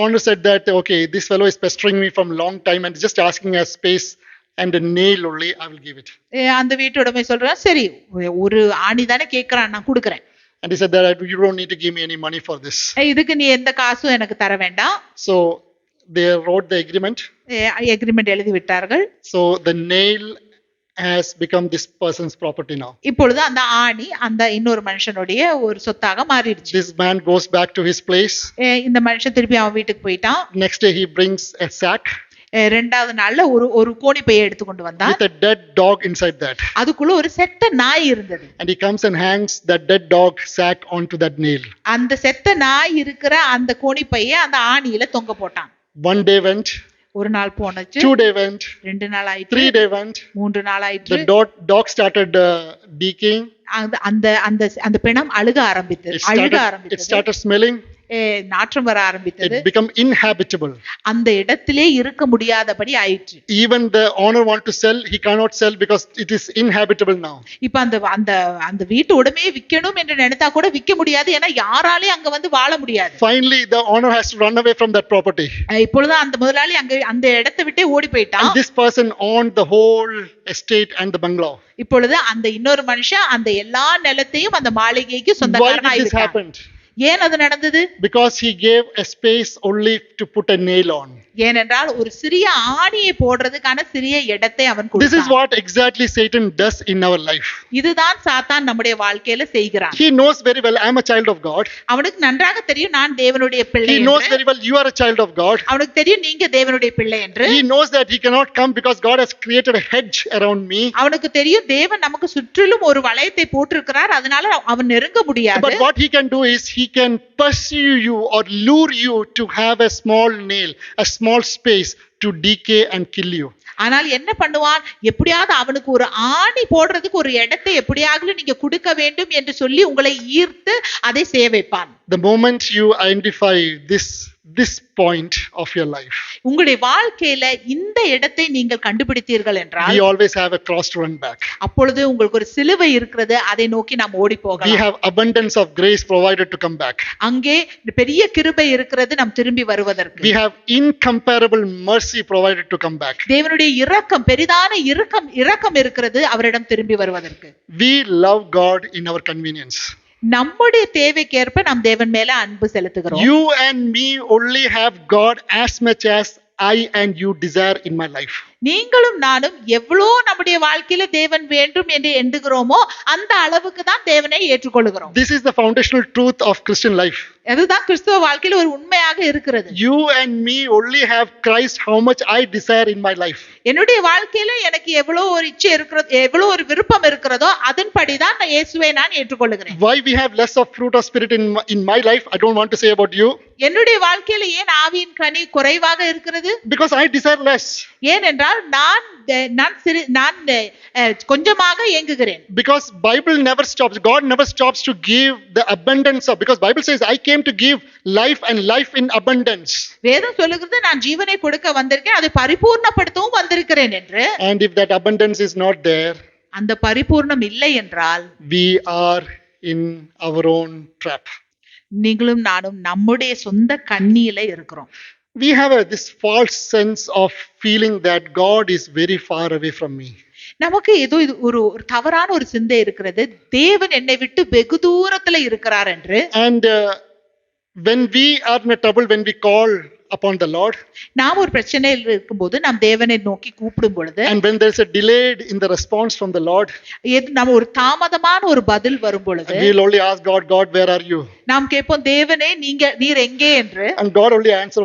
owner said that okay, this fellow is pestering me from long time and just asking a space and a nail only, I will give it. அந்த வீட்டுடைமை சொல்றான், சரி ஒரு ஆணி தானே கேக்குறான், நான் கொடுக்கறேன். And he said that you don't need to give me any money for this. இதுக்கு நீ எந்த காசும் எனக்கு தர வேண்டாம். So they wrote the agreement. Agreement எழுதி விட்டார்கள். So the nail has become this person's property now. இப்பொழுது அந்த ஆணி அந்த இன்னொரு மனுஷனுடைய ஒரு சொத்தாக மாறிடுச்சு. This man goes back to his place. இந்த மனுஷன் திருப்பி அவன் வீட்டுக்கு போயிட்டான். Next day he brings a sack. இரண்டாவது நாள்ல ஒரு கோணி பையை எடுத்து கொண்டு வந்தான். With a dead dog inside that. அதுக்குள்ள ஒரு செத்த நாய் இருந்தது. And he comes and hangs that dead dog sack onto that nail. அந்த செத்த நாய் இருக்கிற அந்த கோணி பையை அந்த ஆணியில தொங்க போட்டான். One day went. ஒரு நாள் போனச்சு. 2 day went. 2 நாள் ஆயிற்று. 3 day went. 3 நாள் ஆயிற்று. The dog started decaying. அந்த பிணம் அழுக ஆரம்பித்தது. It started smelling. நாற்றம் வர ஆரம்பித்தது. It became inhabitable. அந்த இடத்திலே இருக்க முடியாதபடி ஆயிற்று. Even the owner want to sell, he cannot sell because it is inhabitable now. இப்ப அந்த வீட்டு உடைமையை விக்கணும் என்று நினைத்தா கூட விக்க முடியாது, ஏன்னா யாராலையும் அங்க வந்து வாழ முடியாது. Finally the owner has to run away from that property. இப்பொழுது அந்த முதலாளி அங்க அந்த இடத்தை விட்டே ஓடி போயிட்டான். And this person owned the whole estate and the bungalow. இப்பொழுது அந்த இன்னொரு மனுஷன் அந்த எல்லா நிலத்தையும் அந்த மாளிகைக்கு சொந்தக்காரன் ஆயிட்டான். ஏன் அது நடந்தது? Because he gave a space only to put a nail on. ஏனென்றால் ஒரு சிறிய ஆணியை போடுறதுக்கான சிறிய இடத்தை அவன் கொடுத்தான். This is what exactly Satan does in our life. இதுதான் சாத்தான் நம்முடைய வாழ்க்கையில செய்கிறான். He knows very well I am a child of God. அவனுக்கு நன்றாக தெரியும் நான் தேவனுடைய பிள்ளை என்று. He knows very well you are a child of God. அவனுக்கு தெரியும் நீங்க தேவனுடைய பிள்ளை என்று. He knows that he cannot come because God has created a hedge around me. அவனுக்கு தெரியும் தேவன் நமக்கு சுற்றிலும் ஒரு வளையத்தை போட்டிருக்கிறார், அதனால அவன் நெருங்க முடியாது. But what he can do is he can pursue you or lure you to have a small nail, a small space to decay and kill you. ஆனால் என்ன பண்ணுவான், எப்படியாவது அவனுக்கு ஒரு ஆணி போடுறதுக்கு ஒரு இடத்தை எப்படியாவது நீங்க கொடுக்க வேண்டும் என்று சொல்லி உங்களை ஈர்த்து அதை செய்ய வைப்பான். The moment you identify this point of your life, உங்களுடைய வாழ்க்கையில இந்த இடத்தை நீங்கள் கண்டுபிடித்தீர்கள் என்றால், we always have a cross to run back. அப்பொழுது உங்களுக்கு ஒரு சிலுவை இருக்கிறது, அதை நோக்கி நாம் ஓடி போகலாம். We have abundance of grace provided to come back. அங்கே பெரிய கிருபை இருக்கிறது நாம் திரும்பி வருவதற்கு. We have incomparable mercy provided to come back. தேவனுடைய இரக்கம், பெரிதான இரக்கம் இருக்கிறது அவரிடம் திரும்பி வருவதற்கு. We love God in our convenience. நம்முடைய தேவைக்கேற்ப நாம் தேவன் மேல அன்பு செலுத்துகிறோம். You and me only have God as much as I and you desire in my life. நீங்களும் நானும் எவ்வளோ நம்முடைய வாழ்க்கையில தேவன் வேண்டும் என்று எண்ணுகிறோமோ அந்த அளவுக்கு தான் தேவனை ஏற்றுக்கொள்கிறோம். This is the foundational truth of Christian life. அதுதான் கிறிஸ்துவ வாழ்க்கையில ஒரு உண்மையாக இருக்கிறது. You and me only have Christ how much I desire in my life. என்னுடைய வாழ்க்கையில எனக்கு எவ்வளவு ஒரு இச்சை இருக்கிறதோ, எவ்வளவு ஒரு விருப்பம் இருக்கிறதோ அதன்படி தான் இயேசுவை நான் ஏற்றுக்கொள்கிறேன். Why we have less of fruit of spirit in my life, I don't want to say about you. என்னுடைய வாழ்க்கையில ஏன் ஆவியின் கனி குறைவாக இருக்கிறது? Because I desire less. ஏனென்றால் நான் கொஞ்சமாக ஏங்குகிறேன். Because Bible never stops, God never stops to give the abundance of, because Bible says I came to give life and life in abundance. வேதம் சொல்லுகிறது நான் ஜீவனை கொடுக்க வந்திருக்கேன், அதை பரிபூர்ணப்படுத்தவும் வந்திருக்கிறேன் என்று. And if that abundance is not there, அந்த பரிபூர்ணம் இல்லை என்றால் we are in our own trap. நீங்களும் நானும் நம்முடைய சொந்த கண்ணியில இருக்கிறோம். we have this false sense of feeling that God is very far away from me. நமக்கு ஏதோ இது ஒரு ஒரு தவறான ஒரு சிந்தை இருக்கிறது, தேவன் என்னை விட்டு வெகு தூரத்துல இருக்கிறார் என்று. And when we are in a trouble, when we call upon the Lord, நாம் ஒரு பிரச்சனையில் இருக்கும்போது நாம் தேவனை நோக்கி கூப்பிடும் பொழுது, and when there is a delayed in the response from the Lord, நம்ம ஒரு தாமதமான ஒரு பதில் வரும் பொழுது, we will only ask God, God, where are you? நாம் கேட்போம், தேவனே நீர் எங்கே என்று. And God only answer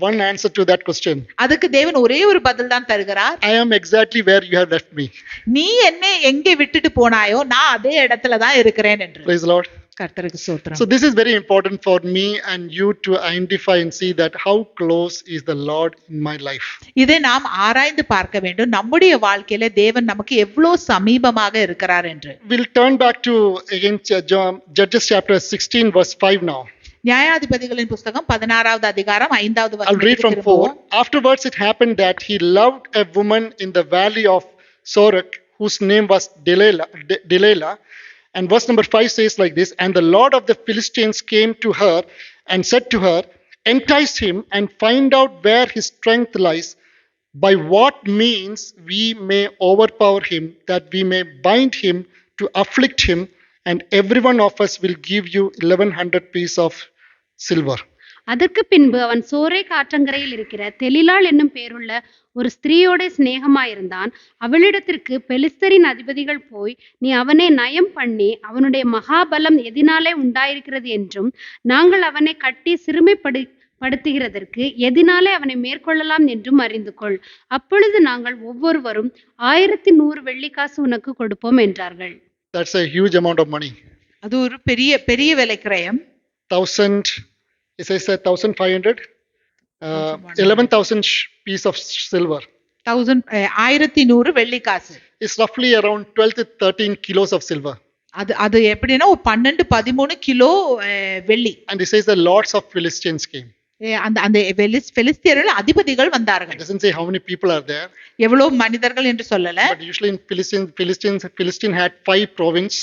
one answer to that question. அதுக்கு தேவன் ஒரே ஒரு பதில் தான் தருகிறார். I am exactly where you have left me. நீ என்னை எங்கே விட்டுட்டு போனாயோ நான் அதே இடத்துல தான் இருக்கிறேன் என்று. Praise the Lord. கர்த்தருக்கு ஸ்தோத்திரம். So this is very important for me and you to identify and see that how close is the Lord in my life. இதை நாம் ஆராய்ந்து பார்க்க வேண்டும், நம்முடைய வாழ்க்கையில தேவன் நமக்கு எவ்வளவு சமீபமாக இருக்கிறார் என்று. We'll turn back to again Judges chapter 16 verse 5 now. நியாயாதிபதிகளின் புத்தகம் 16வது அதிகாரம் 5வது I'll read from 4. Afterwards it happened that he loved a woman in the valley of Sorek whose name was Delilah. And verse number 5 says like this, and the Lord of the Philistines came to her and said to her, entice him and find out where his strength lies, by what means we may overpower him, that we may bind him to afflict him, and every one of us will give you 1100 pieces of silver. அதற்கு பின்பு அவன் சோரே காற்றங்கரையில் இருக்கிற தெலிலாள் என்னும் பேருள்ள ஒரு ஸ்திரீயோட சிநேகமாயிருந்தான். அவளிடத்திற்கு பெலிஸ்தரின் அதிபதிகள் போய், நீ அவனை நயம் பண்ணி அவனுடைய மகாபலம் எதினாலே உண்டாயிருக்கிறது என்றும், நாங்கள் அவனை கட்டி சிறுமைப்படுத்துகிறதற்கு எதினாலே அவனை மேற்கொள்ளலாம் என்றும் அறிந்து கொள். அப்பொழுது நாங்கள் ஒவ்வொருவரும் 1100 வெள்ளிக்காசு உனக்கு கொடுப்போம் என்றார்கள். That's a huge amount of money. அது ஒரு பெரிய பெரிய விலைக்கிரயம். 1000, it says 1500, 11,000 piece of silver. 1100 வெள்ளிக்காசு. It's roughly around 12 to 13 kilos of silver. அது எப்படின்னா ஒரு 12-13 கிலோ வெள்ளி. And it says the lords of Philistines came. அந்த பெலிஸ்தியர்கள் அதிபதிகள் வந்தார்கள். It doesn't say how many people are there. எவ்வளவு மனிதர்கள் என்று சொல்லல. But usually in Philistine had 5 provinces.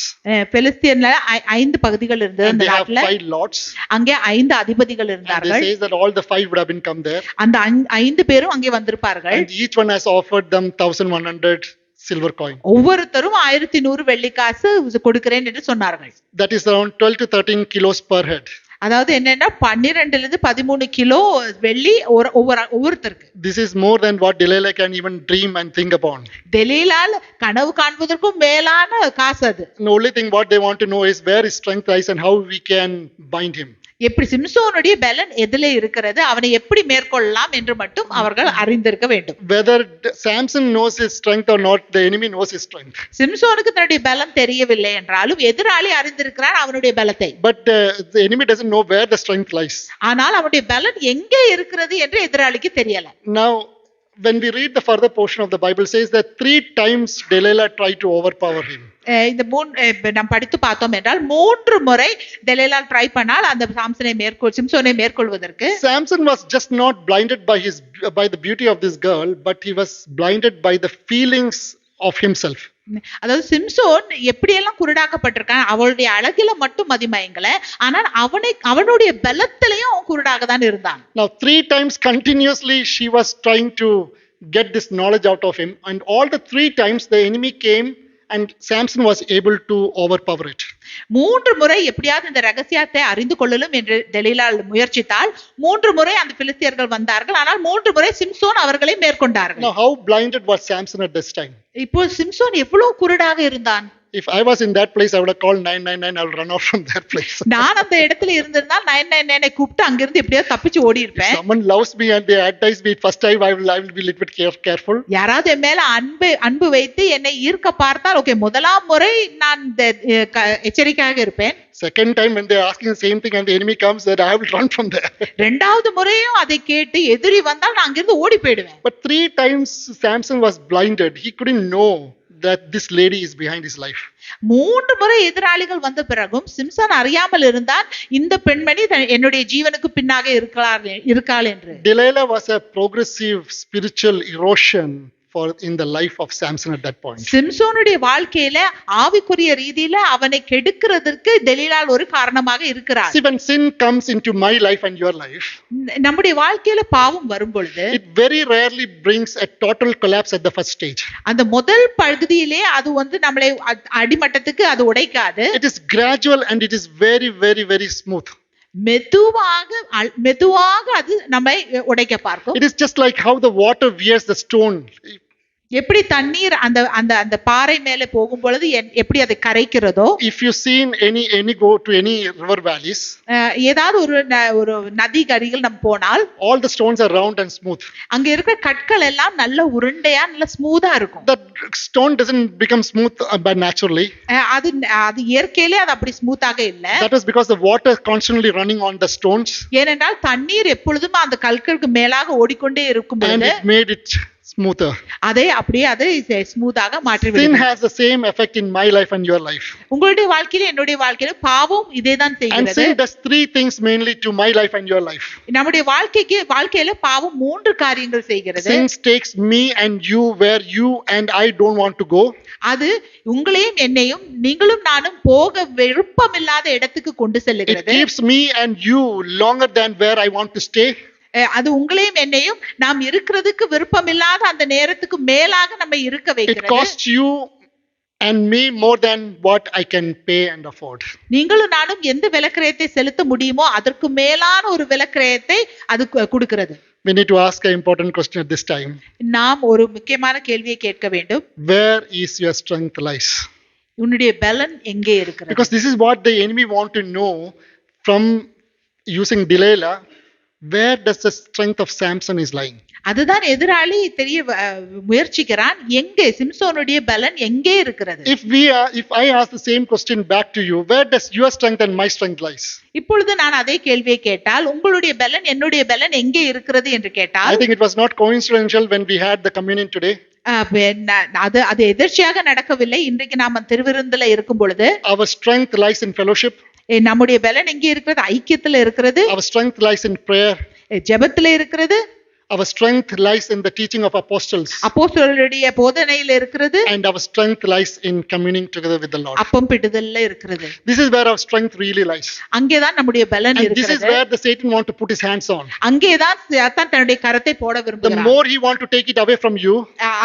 பெலிஸ்தியர்ல 5 பகுதிகள் இருந்தது அந்த நாட்டுல. 5 lords. அங்கே 5 அதிபதிகள் இருந்தார்கள். And they say that all the 5 would have been come there. அந்த 5 பேரும் அங்கே வந்திருப்பார்கள். And each one has offered them 1100 silver coin. ஒவ்வொருத்தரும் 1100 வெள்ளிக்காசு கொடுக்கிறேன் என்று சொன்னார்கள். That is around 12 to 13 kilos per head. அதாவது என்னன்னா 12-13 கிலோ வெள்ளி ஒவ்வொருத்தருக்கு. This is more than what Delilah can even dream and think upon. தெலீலால் கனவு காண்பதற்கும் மேலான காசு அது. The only thing what they want to know is where his strength lies and how we can bind him. எப்படி சிம்சோனுடைய பலன் எதிலே இருக்கிறது, அவனை எப்படி மேற்கொள்ளலாம் என்று மட்டும் அவர்கள் அறிந்திருக்க வேண்டும். Whether Samson knows his strength or not, the enemy knows his strength. சிம்சோனுக்கு தன்னுடைய பலம் தெரியவில்லை என்றாலும் எதிராளி அறிந்திருக்கிறார் அவனுடைய பலத்தை. But the enemy doesn't know where the strength lies. ஆனால் அவனுடைய பலன் எங்கே இருக்கிறது என்று எதிராளிக்கு தெரியல. Now when we read the further portion of the Bible, says that 3 times Delilah tried to overpower him. இந்த நாம் படித்து பார்த்தோம் என்றால் 3 முறை தெலீலால் ட்ரை பண்ணால் அந்த சிம்சோனை மேற்கொள்வதற்கு. Samson was just not blinded by the beauty of this girl, but he was blinded by the feelings of himself. அதாவது சிம்சோன் எப்படியெல்லாம் குருடாக்கப்பட்டிருக்கான், அவளுடைய அழகில மட்டும் மதிமயங்கல, ஆனால் அவனுடைய பலத்திலையும் அவன் குருடாக தான் இருந்தான். Now 3 times continuously she was trying to get this knowledge out of him, and all the 3 times the enemy came and Samson was able to overpower it. 3 முறை எப்படியாவது இந்த ரகசியத்தை அறிந்து கொள்ளலும் என்று தெலீலாள் முயற்சித்தால் 3 முறை அந்த பிலிஸ்தியர்கள் வந்தார்கள், ஆனால் 3 முறை சிம்சோன் அவர்களை மேற்கொண்டார்கள். Now how blinded was Samson at this time? இப்போ சிம்சோன் எவ்வளவு குருடாக இருந்தான். If I was in that place, I would have called 999. I will run out from that place. நான் அந்த இடத்துல இருந்திருந்தால் 999 கூப்பிட்டு அங்கிருந்து எப்படியாவது தப்பிச்சு ஓடி இருப்பேன். Someone loves me and they advise me first time, I will be a little bit careful. யாராவது என் மேல அன்பு வைத்து என்னை ஈர்க்க பார்த்தால் ஓகே, முதலாம் முறை நான் எச்சரிக்கையாக இருப்பேன். Second time when they are asking the same thing and the enemy comes, that I will run from there. இரண்டாவது முறையும் அதை கேட்டு எதிரி வந்தால் நான் அங்கிருந்து ஓடி போயிடுவேன். But 3 times Samson was blinded. He couldn't know that this lady is behind his life. 3 முறை எதிராளிகள் வந்த பிறகும் சிம்சன் அறியாமல் இருந்தான், இந்த பெண்மணி என்னுடைய ஜீவனுக்கு பின்னாக இருக்காள் என்று. Delilah was a progressive spiritual erosion in the life of Samson at that point. சிம்சோனுடைய வாழ்க்கையில ஆவிக்குரிய ரீதியில அவனை கெடுக்கிறதற்கு தெலீலாள் ஒரு காரணமாக இருக்கிறார். See, when sin comes into my life and your life, நம்முடைய வாழ்க்கையில பாவம் வரும் பொழுது it very rarely brings a total collapse at the first stage. அந்த முதல் பகுதியிலே அது நம்மளை அடிமட்டத்துக்கு அது உடைக்காது. It is gradual and it is very, very, very smooth. மெதுவாக அது நம்மை உடைக்க பார்க்கும். It is just like how the water wears the stone. எப்படி தண்ணீர் அந்த அந்த அந்த பாறை மேலே போகும் பொழுது எப்படி அதை கரைக்கிறதோ. If you seen any go to any river valleys, ஏதாவது ஒரு நதி கரையில் நம்ம போனால் all the stones are round and smooth. அங்க இருக்கிற கற்கள் எல்லாம் நல்ல உருண்டையா நல்ல ஸ்மூதா இருக்கும். The stone doesn't become smooth by naturally. அது இயற்கையிலே அது அப்படி ஸ்மூத்தாக இல்ல. That is because the water constantly running on the stones. ஏனென்றால் தண்ணீர் எப்பொழுதும் அந்த கற்களுக்கு மேலாக ஓடிக்கொண்டே இருக்கும் பொழுது and it made it smoother. அதை ஸ்மூத்தாக மாற்றி விடுகிறது. Sin has the same effect in my life and your life. உங்களுடைய வாழ்க்கையில என்னுடைய வாழ்க்கையில பாவம் இதேதான் செய்கிறது. And sin does three things mainly to my life and your life. நம்முடைய வாழ்க்கையில பாவம் மூன்று காரியங்கள் செய்கிறது. Sin takes me and you where you and I don't want to go. அது உங்களையும் என்னையும் நீங்களும் நானும் போக விருப்பமில்லாத இடத்துக்கு கொண்டு செல்லுகிறது. It keeps me and you longer than where I want to stay. அது உங்களையும் என்னையும் நாம் இருக்கிறதுக்கு விருப்பமில்லாத அந்த நேரத்துக்கு மேலாக நம்ம இருக்க வைக்கிறது. It costs you and me more than what I can pay and afford. நீங்களும் நானும் எந்த விலைக்கிரயத்தை செலுத்த முடியுமோ அதற்கு மேலான ஒரு விலைக்கிரயத்தை அது கொடுக்கிறது. We need to ask an important question at this time. நாம் ஒரு முக்கியமான கேள்வியை கேட்க வேண்டும். Where is your strength lies? உன்னுடைய பலன் எங்கே இருக்கிறது? Because this is what the enemy want to know from using Delilah. Where does the strength of Samson is lying? அதுதான் எதிராளி தெரிய முயற்சிக்கிறான். எங்கே சிம்சோனுடைய பலன் எங்கே இருக்கிறது? If I ask the same question back to you, where does your strength and my strength lies? இப்பொழுது நான் அதே கேள்வியை கேட்டால் உங்களுடைய பலன் என்னுடைய பலன் எங்கே இருக்கிறது என்று கேட்டால் I think it was not coincidental when we had the communion today. அது எதிர்ச்சியாக நடக்கவில்லை. இன்றைக்கு நாம திருவிருந்துல இருக்கும் பொழுது our strength lies in fellowship. நம்முடைய பலன் எங்கே இருக்கிறது? ஐக்கியத்துல இருக்கிறது. Our strength lies in prayer. ஜெபத்துல இருக்கிறது. Our strength lies in the teaching of apostles. அப்போஸ்தலருடைய போதனையில இருக்கிறது. And our strength lies in communing together with the Lord. அப்பம் பிடுதல்ல இருக்கிறது. This is where our strength really lies. அங்கேதான் நம்முடைய பலன் இருக்கிறது. And this is where the Satan want to put his hands on. அங்கேதான் சாத்தான் தன்னுடைய கரத்தை போட விரும்புகிறான். The more he want to take it away from you,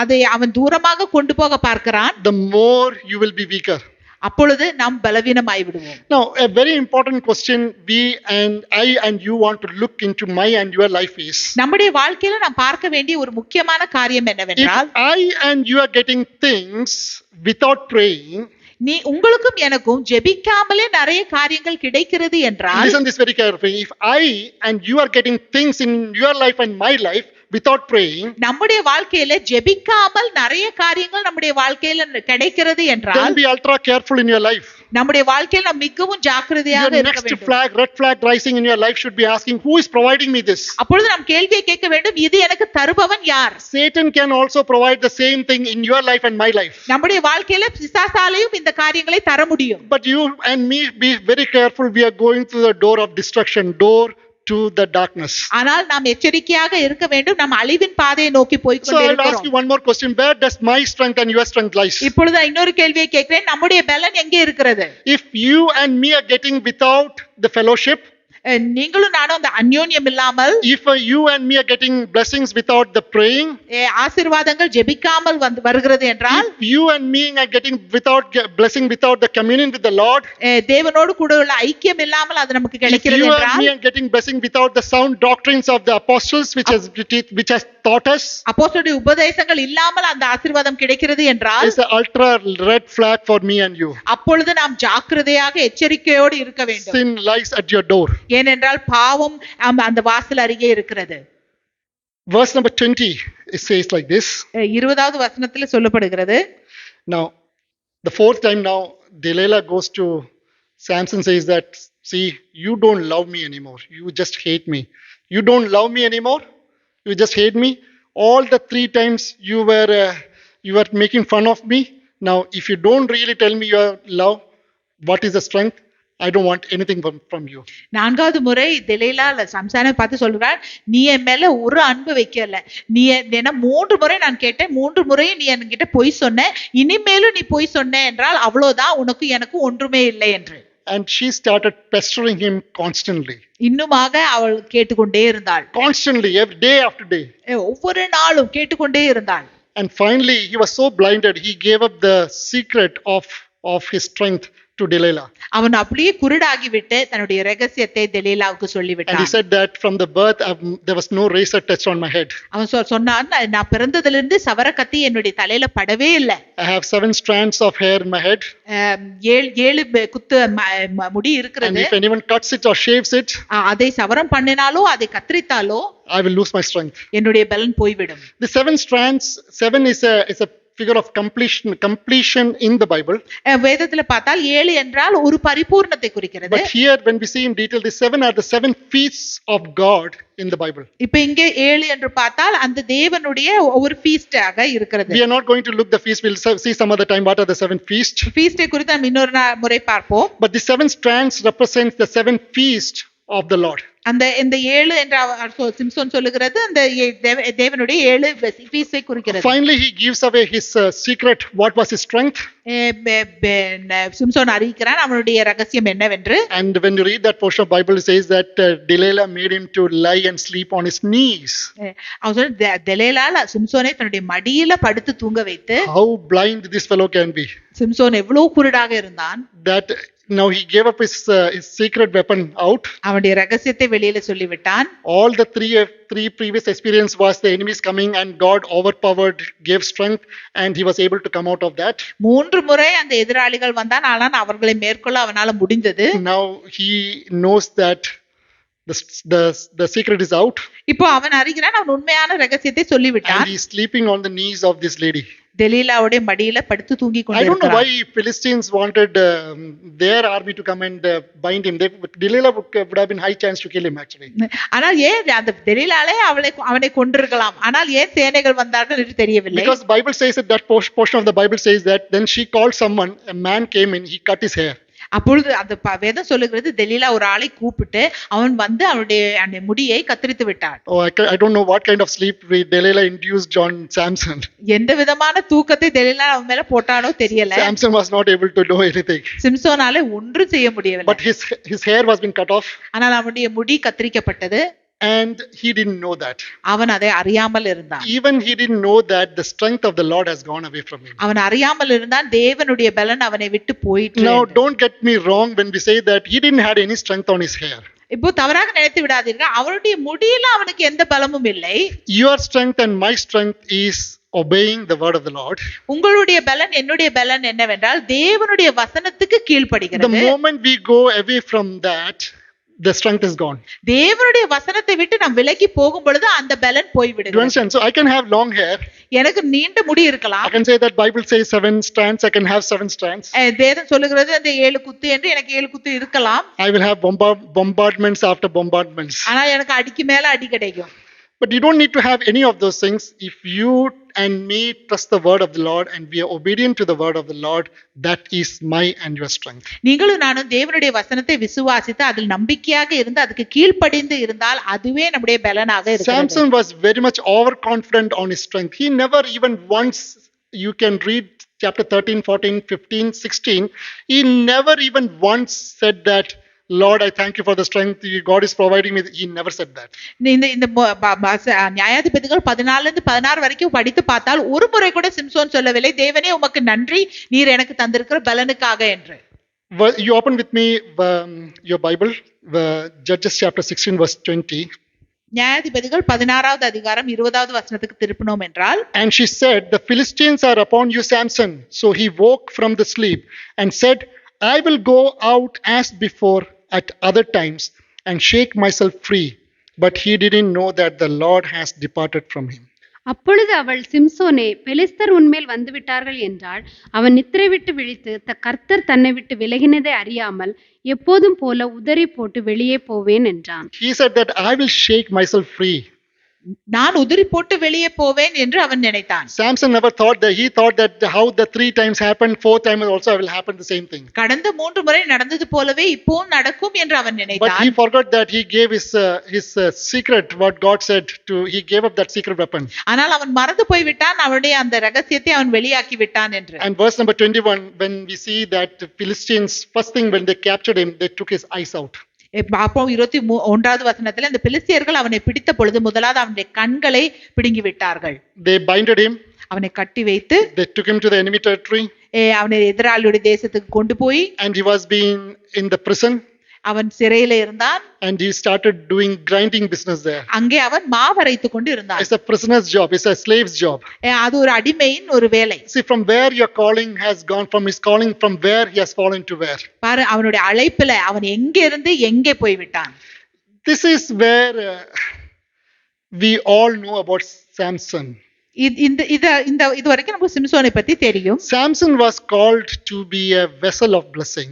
அதை அவன் தூரமாக கொண்டு போக பார்க்கிறான். the more you will be weaker. அப்பொழுது நாம் பலவீனமாய் விடுவோம். Now a very important question I and you want to look into my and your life is, நம்முடைய வாழ்க்கையில நாம் பார்க்க வேண்டிய ஒரு முக்கியமான காரியம் என்னவென்றால், if I and you are getting things without praying, நீ உங்களுக்கும் எனக்கும் ஜெபிக்காமலே நிறைய காரியங்கள் கிடைக்கிறது என்றால், listen this very carefully, if I and you are getting things in your life and my life without praying, நம்முடைய வாழ்க்கையில ஜெபிக்காமல் நிறைய காரியங்கள் நம்முடைய வாழ்க்கையில கிடைக்கிறது என்றால், then be ultra careful in your life. நம்முடைய வாழ்க்கையில நாம் மிகவும் ஜாக்கிரதையாக இருக்க வேண்டும். Next red flag rising in your life should be asking, who is providing me this? அப்பொழுது நாம் கேள்வியை கேட்க வேண்டும், இது எனக்கு தருபவன் யார்? Satan can also provide the same thing in your life and my life. நம்முடைய வாழ்க்கையில பிசாசாலையும் இந்த காரியங்களை தர முடியும். But you and me be very careful, we are going through the door of destruction, door to the darkness. ஆனால் நாம் எச்சரிக்கையாக இருக்க வேண்டும். நாம் அழிவின் பாதையை நோக்கி போய் கொண்டே இருக்கிறோம். So I'll ask you one more question, where does my strength and your strength lies? இப்பொழுது இன்னொரு கேள்வியை கேட்கிறேன், நம்முடைய பலன் எங்கே இருக்கிறது? If you and me are getting without the fellowship, நீங்களும் நானும் அந்த அந்யோன்யம் இல்லாமல், if you and me are getting blessings without the praying, ஆசீர்வாதங்கள் ஜெபிக்காமல் வருகிறது என்றால், if you and me are getting without blessing without the communion with the Lord, தேவனோடு கூட உள்ள ஐக்கியம் இல்லாமல் அது நமக்கு கிடைக்கிறது என்றால், if you and me are getting blessing without the sound doctrines of the apostles which has taught us, அப்போஸ்தலருடைய உபதேசங்கள் இல்லாமல் அந்த ஆசீர்வாதம் கிடைக்கிறது என்றால், it's an ultra red flag for me and you. அப்பொழுது நாம் ஜாக்கிரதையாக எச்சரிக்கையோடு இருக்க வேண்டும். Sin lies at your door. ஏனென்றால் பாவம் அந்த வாசல் அருகே இருக்கிறது. Verse number 20 it says like this. 20வது வசனத்தில் சொல்லப்படுகிறது. Now the fourth time now Delilah goes to Samson, says that, see, you don't love me anymore, you just hate me. You don't love me anymore, you just hate me. All the 3 times you were making fun of me. Now if you don't really tell me your love, what is the strength? I don't want anything from you. நான்காவது முறை தெலீலா சம்சானை பார்த்து சொல்கிறாள், நீ என் மேல ஒரு அன்பு வைக்கல. நீ என்ன 3 முறை நான் கேட்டேன், 3 முறையும் நீ என்கிட்ட பொய் சொன்ன, இனிமேலும் நீ பொய் சொன்ன என்றால் அவ்வளவுதான், உனக்கு எனக்கு ஒன்றுமே இல்லை என்று. And she started pestering him constantly. இன்னுமாக அவள் கேட்டுக்கொண்டே இருந்தாள். Constantly, every day after day. ஒவ்வொரு நாளும் கேட்டுக்கொண்டே இருந்தாள். And finally, he was so blinded, he gave up the secret of his strength to Delilah. அவன் அப்படியே குருடாகிவிட்டு தன்னுடைய ரகசியத்தை தெலீலாவுக்கு And சொல்லிவிட்டான். he said that from the birth, there was no razor touched on my head. அவன் சொன்னான், நான் பிறந்ததிலிருந்து சவர கத்தி என்னுடைய தலையில படவே இல்லை. I have 7 strands of hair in my head. 7 குத்து முடி And இருக்கிறது. if anyone cuts it or shaves it, அதை சவரம் பண்ணினாலோ அதை கத்திரித்தாலோ I will lose my strength. என்னுடைய பலன் போய்விடும். The 7 strands, 7 is a figure of completion in the Bible. வேதத்துல பார்த்தால் 7 என்றால் ஒரு பரிபூர்ணத்தை குறிக்கிறது. But here, when we see in detail, the 7 are the 7 feasts of God in the Bible. இப்ப இங்கே 7 என்று பார்த்தால் அந்த தேவனுடைய ஒரு ஃபீஸ்டாக இருக்கிறது. We are not going to look the feast. We'll see some other time what are the 7 feasts. ஃபீஸ்டை குறித்து நாம் இன்னொரு முறை பார்ப்போம். But the 7 strands represents the 7 feasts of the Lord. அந்த இந்த 7 என்ற சிம்சோன் சொல்லுகிறது அந்த தேவனுடைய 7 ஃபீஸ்டை குறிக்கிறது. Finally, he gives away his secret. What was his strength? Samson அறிவிக்கிறான் அவனுடைய ரகசியம் என்னவென்று. And when you read that portion of Bible, it says that Delilah made him to lie and sleep on his knees. அவன் சொல்ற தெலீலா சிம்சோனை தன்னுடைய மடியில படுத்து தூங்க வைத்து. How blind this fellow can be. Samson எவ்வளவு குருடாக இருந்தான். That now he gave up his secret weapon out. அவனுடைய ரகசியத்தை வெளியில சொல்லிவிட்டான். All the three previous experience was the enemies coming and God overpowered, gave strength, and he was able to come out of that. 3 முறை அந்த எதிராளிகள் வந்தான், ஆனால் அவர்களை மேற்கொள்ள அவனால முடிந்தது. Now he knows that the secret is out. இப்போ அவன் அறிகிறான், அவன் உண்மையான ரகசியத்தை சொல்லிவிட்டான். And he is sleeping on the knees of this lady. தெலீலாவுடைய மடியில படுத்து தூங்கி I don't know கொண்டிருக்கிறான். why Philistines wanted their army to come and bind him. Delilah would have been high chance to kill him actually. ஆனால் ஏன் அந்த தெலீலாலே அவனை கொன்றிருக்கலாம், ஆனால் ஏன் சேனைகள் வந்தார்கள் என்று தெரியவில்லை. Because the Bible says that portion of the Bible says that then she called someone, a man came in, he cut his hair. அப்பொழுது அந்த வேதம் சொல்லுகிறது தெலீலா ஒரு ஆளை கூப்பிட்டு அவன் வந்து அவனுடைய முடியை கத்தரித்து விட்டான். Oh, I don't know what kind of sleep Delilah induced on Samson. எந்த விதமான தூக்கத்தை தெலீலா அவன் மேல போட்டானோ தெரியல. Samson was not able to do anything. சிம்சோனாலே ஒன்றும் செய்ய முடியவில்லை. But his hair was been cut off. ஆனால் அவனுடைய முடி கத்தரிக்கப்பட்டது. And he didn't know that. அவன் அதை அறியாமல் இருந்தான். Even he didn't know that the strength of the Lord has gone away from him. அவன் அறியாமல் இருந்தான் தேவனுடைய பலன் அவனை விட்டு போயிற்று. Now don't get me wrong when we say that he didn't have any strength on his hair. இப்போ தவறாக நினைத்து விடாதீர்கள், அவனுடைய முடியில அவனுக்கு எந்த பலமும் இல்லை. Your strength and my strength is obeying the word of the Lord. உங்களுடைய பலன் என்னுடைய பலன் என்னவென்றால் தேவனுடைய வசனத்துக்கு கீழ்ப்படிகிறது. The moment we go away from that, the strength is gone. தேவனுடைய வசனத்தை விட்டு நாம் விலகி போகும் பொழுது அந்த பலன் போய் Do you விடுகிறது. understand? So I can have long hair. எனக்கு நீண்ட முடி இருக்கலாம். I can say that Bible says 7 strands. I can have 7 strands. வேதம் சொல்லுகிறது அந்த 7 குத்து என்று எனக்கு 7 குத்து இருக்கலாம். I will have bombardments after bombardments. ஆனால் எனக்கு அடிக்கு மேல அடி கிடைக்கும். But you don't need to have any of those things. If you and me trust the word of the Lord and we are obedient to the word of the Lord, that is my and your strength. நீங்களும் நானும் தேவனுடைய வசனத்தை விசுவாசித்து அதில் நம்பிக்கையாக இருந்து அதுக்கு கீழ்ப்படிந்து இருந்தால் அதுவே நம்முடைய பலனாக இருக்கிறது. Samson was very much overconfident on his strength. He never even once, you can read chapter 13, 14, 15, 16, he never even once said that, Lord, I thank you for the strength God is providing me. He never said that. இந்த நியாயாதிபதிகள் 14 16 வரைக்கும் படித்து பார்த்தால் ஒரு முறை கூட சிம்சோன் சொல்லவில்லை தேவனே உமக்கு நன்றி நீர் எனக்கு தந்திருக்கிற பலனுக்காக என்று. You open with me your Bible, Judges chapter 16 verse 20. நியாயாதிபதிகள் 16வது அதிகாரம் 20வது வசனத்துக்கு திருப்பினோம் என்றால், And she said, the Philistines are upon you, Samson. So he woke from the sleep and said, I will go out as before at other times and shake myself free. But he didn't know that the Lord has departed from him. அப்பொழுது அவள் சிம்சோனே பெலிஸ்தர் உன்மேல் வந்து விட்டார்கள் என்றாள். அவன் நித்திரை விட்டு விழித்து கர்த்தர் தன்னை விட்டு விலகினதை அறியாமல் எப்போதும் போல உதறி போட்டு வெளியே போவேன் என்றான். He said that I will shake myself free. நான் உதிரி போட்டு வெளியே போவேன் என்று அவன் நினைத்தான். Samson never thought that. He thought that how the 3 times happened, 4th time also will happen the same thing. கடந்த 3 முறை நடந்தது போலவே இப்போவும் நடக்கும் என்று அவன் But நினைத்தான். he forgot that he gave his secret, what God said to. He gave up that secret weapon. ஆனால் அவன் மறந்து போய் விட்டான், அவனுடைய அந்த ரகசியத்தை அவன் வெளியாக்கி விட்டான் என்று. And verse number 21, when we see that Philistines, first thing when they captured him, they took his eyes out. அப்போ 21வது வசனத்துல இந்த பெலிஸ்தியர்கள் அவனை பிடித்த பொழுது முதலாவது அவனுடைய கண்களை பிடுங்கி விட்டார்கள். They binded him. அவனை கட்டி வைத்து They took him to the enemy territory. அவனை எதிராளியுடைய தேசத்துக்கு கொண்டு போய், And he was being in the prison. அவன் சிறையில இருந்தான். And he started doing grinding business there. அங்கே அவன் மாவரைத்து கொண்டு இருந்தான். It's a prisoner's job. It's a slave's job. அது ஒரு அடிமையின் ஒரு வேலை. See, from where your calling has gone, from his calling, from where he has fallen to where. பாரு, அவனுடைய அழைப்புல அவன் எங்க இருந்து எங்கே போய் விட்டான். This is where we all know about Samson. இது வரைக்கும் நமக்கு சிம்சோனை பத்தி தெரியும். Samson was called to be a vessel of blessing.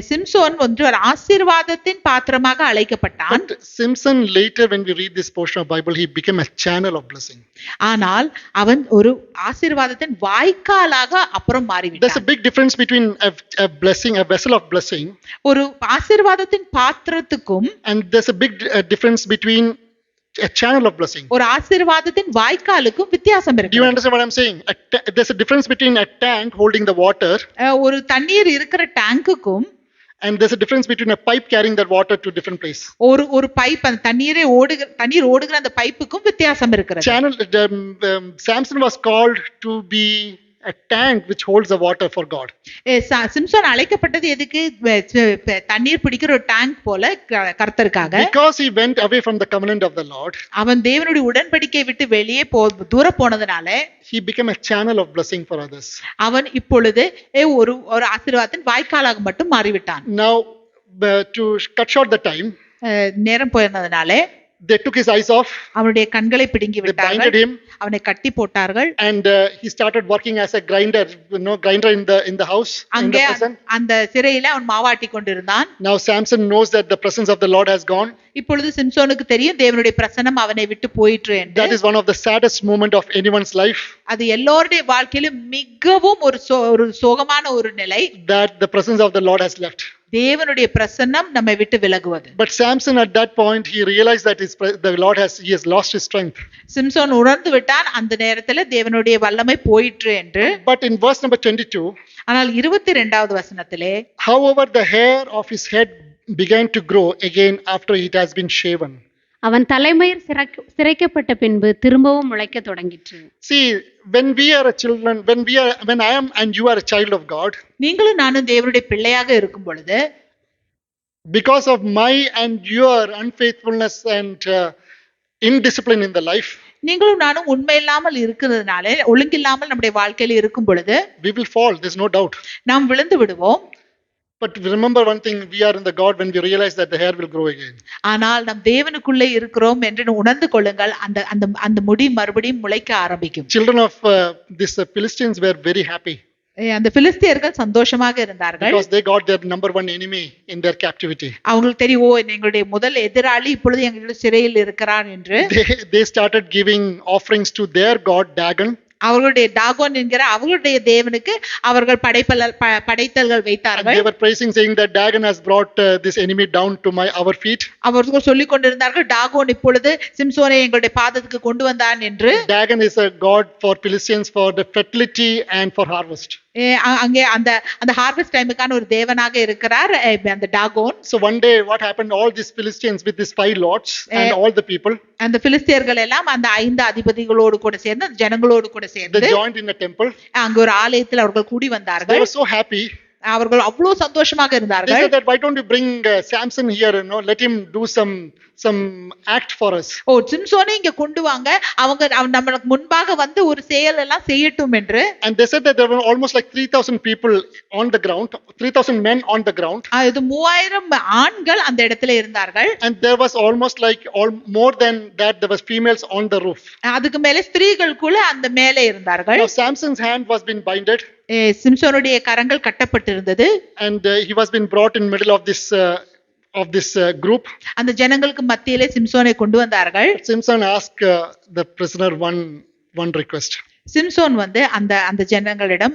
Samson ஒன்று ஒரு ஆசீர்வாதத்தின் பாத்திரமாக அழைக்கப்பட்டான். But Samson later, when we read this portion of Bible, he became a channel of blessing. ஆனால் அவன் ஒரு ஆசீர்வாதத்தின் வாய்க்காலாக அப்புறம் மாறிவிட்டான். There's a big difference between a blessing, a vessel of blessing, ஒரு ஆசீர்வாதத்தின் பாத்திரத்துக்கும் and there's a big difference between a channel of blessing. ஒரு ஆசீர்வாதத்தின் வாய்க்காலுக்கும் வித்தியாசம் Do you இருக்கு. understand what I'm saying? There's a difference between a tank holding the water, ஒரு தண்ணீர் இருக்கிற டேங்குக்கும் and there's a difference between a pipe carrying that water to different place. ஒரு pipe, அந்த தண்ணீர் ஓடுகிற அந்த பைப்புக்கும் வித்தியாசம் இருக்கிறது. Samson was called to be a tank which holds the water for God. Samson அழைக்கப்பட்டது எதுக்கு? தண்ணீர் பிடிக்கிற ஒரு டேங்க் போல கர்த்தருக்காக. Because he went away from the covenant of the Lord, அவன் தேவனுடைய உடன்படிக்கை விட்டு வெளியே தூர போனதுனால he became a channel of blessing for others. அவன் இப்பொழுது ஒரு ஆசீர்வாதத்தின் வாய்க்காலாக மட்டும் மாறிவிட்டான். Now, to cut short the time, நேரம் போயிருந்ததுனால they took his eyes off. அவனுடைய கண்களை பிடுங்கி They விட்டார்கள். binded him. அவனை கட்டி போட்டார்கள். And he started working as a grinder, grinder in the house, in the அங்கே prison. அந்த சிறையில அவன் மாவாட்டி கொண்டிருந்தான். Now Samson knows that the presence of the Lord has gone. இப்பொழுது சிம்சோனுக்கு தெரியும் தேவனுடைய பிரசன்னம் அவனை விட்டு போயிற்று என்று. That is one of the saddest moment of anyone's life. அது எல்லோருடைய வாழ்க்கையிலும் மிகவும் ஒரு சோகமான ஒரு நிலை. That the presence of the Lord has left. தேவனுடைய பிரசன்னம் நம்மை விட்டு விலகுவது. But Samson at that point he realized that the Lord he has lost his strength. Samson உணர்ந்து விட்டான் அந்த நேரத்துல தேவனுடைய வல்லமை போயிற்று என்று. But in verse number 22, ஆனால் 22வது வசனத்திலே, however the hair of his head began to grow again after it has been shaven. அவன் தலைமயிர் சிரைக்கப்பட்ட பின்பு திரும்பவும் முளைக்க தொடங்கிற்று. See, when we are a children, when I am and you are a child of God, நீங்களும் நானும் தேவனுடைய பிள்ளையாக இருக்கும் பொழுது, because of my and your unfaithfulness and indiscipline in the life, நீங்களும் நானும் உண்மை இல்லாமல் இருக்கிறதுனால, ஒழுங்கில்லாமல் நம்முடைய வாழ்க்கையில இருக்கும் பொழுது we will fall, there's no doubt. நாம் விழுந்து விடுவோம். But remember one thing, we are in the God when we realize that the hair will grow again. ஆனால் நம் தேவனுக்குள்ளே இருக்கிறோம் என்று உணர்ந்து கொள்ளுங்கள், அந்த முடி மறுபடியும் முளைக்க ஆரம்பிக்கும். Children of this Philistines were very happy. அந்த பிலிஸ்தியர்கள் சந்தோஷமாக இருந்தார்கள். Because they got their number one enemy in their captivity. அவங்களுக்கு தெரியும் எங்களுடைய முதல் எதிராளி இப்பொழுது எங்களுடைய சிறையில் இருக்கிறான் என்று. They started giving offerings to their god Dagon. அவர்களுடைய டாகோன் என்கிற அவர்களுடைய தேவனுக்கு அவர்கள் படைத்தல்கள் வைத்தார்கள். They were praising, saying that Dagon has brought this enemy down to our feet. அவர்கள் சொல்லிக் கொண்டிருந்தார்கள், டாகோன் இப்பொழுது சிம்சோனை எங்களுடைய பாதத்துக்கு கொண்டு வந்தான் என்று. Dagon is a god for Philistines for the fertility and for harvest. அங்கே அந்த ஹார்வெஸ்ட் டைமுக்கான ஒரு தேவனாக இருக்கிறார் அந்த Dagon. So one day what happened, all these Philistines with these 5 lords and all the people, அந்த பிலிஸ்தியர்கள் எல்லாம் அந்த 5 அதிபதிகளோடு கூட சேர்ந்து ஜனங்களோடு கூட சேர்ந்து they joined in a temple. அங்க ஒரு ஆலயத்தில் அவர்கள் கூடி வந்தார்கள். They were so happy. அவர்கள் அவ்வளவு சந்தோஷமாக They இருந்தார்கள். said that why don't you bring Samson here, let him do some act for us. சிம்சோனை இங்க கொண்டு வாங்க, அவங்க நமக்கு முன்பாக வந்து ஒரு செயல் எல்லாம் செய்யட்டும் என்று. And they said that there were almost like 3,000 people on the ground, 3,000 men on the ground. இது 3000 ஆண்கள் அந்த இடத்துல இருந்தார்கள். And there was almost like more than that, there was females on the roof. அதுக்கு மேலே ஸ்திரீகள் கூட அந்த மேலே இருந்தார்கள். Now Samson's hand was been binded. சிம்சோனுடைய கரங்கள் கட்டப்பட்டிருந்தது. And he was been brought in middle of this of this group. அந்த ஜனங்களுக்கு மத்தியிலே சிம்சோனை கொண்டு வந்தார்கள். Samson asked the prisoner one request. Samson வந்து அந்த அந்த ஜனங்களிடம்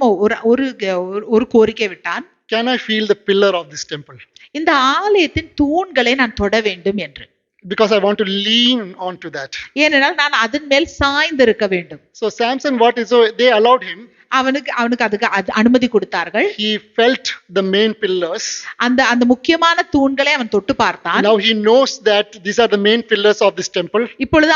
ஒரு கோரிக்கை விட்டான். Can I feel the pillar of this temple? இந்த ஆலயத்தின் தூண்களை நான் தொட வேண்டும் என்று. Because I want to lean onto that. ஏனென்றால் நான் அதன் மேல் சாய்ந்து இருக்க வேண்டும். So Samson, so they allowed him. அவனுக்கு அதுக்கு அனுமதி கொடுத்தார்கள். He felt the main pillars. அந்த முக்கியமான தூண்களை அவன் தொட்டு பார்த்தான். Now he knows that these are the main pillars of this temple. இப்பொழுது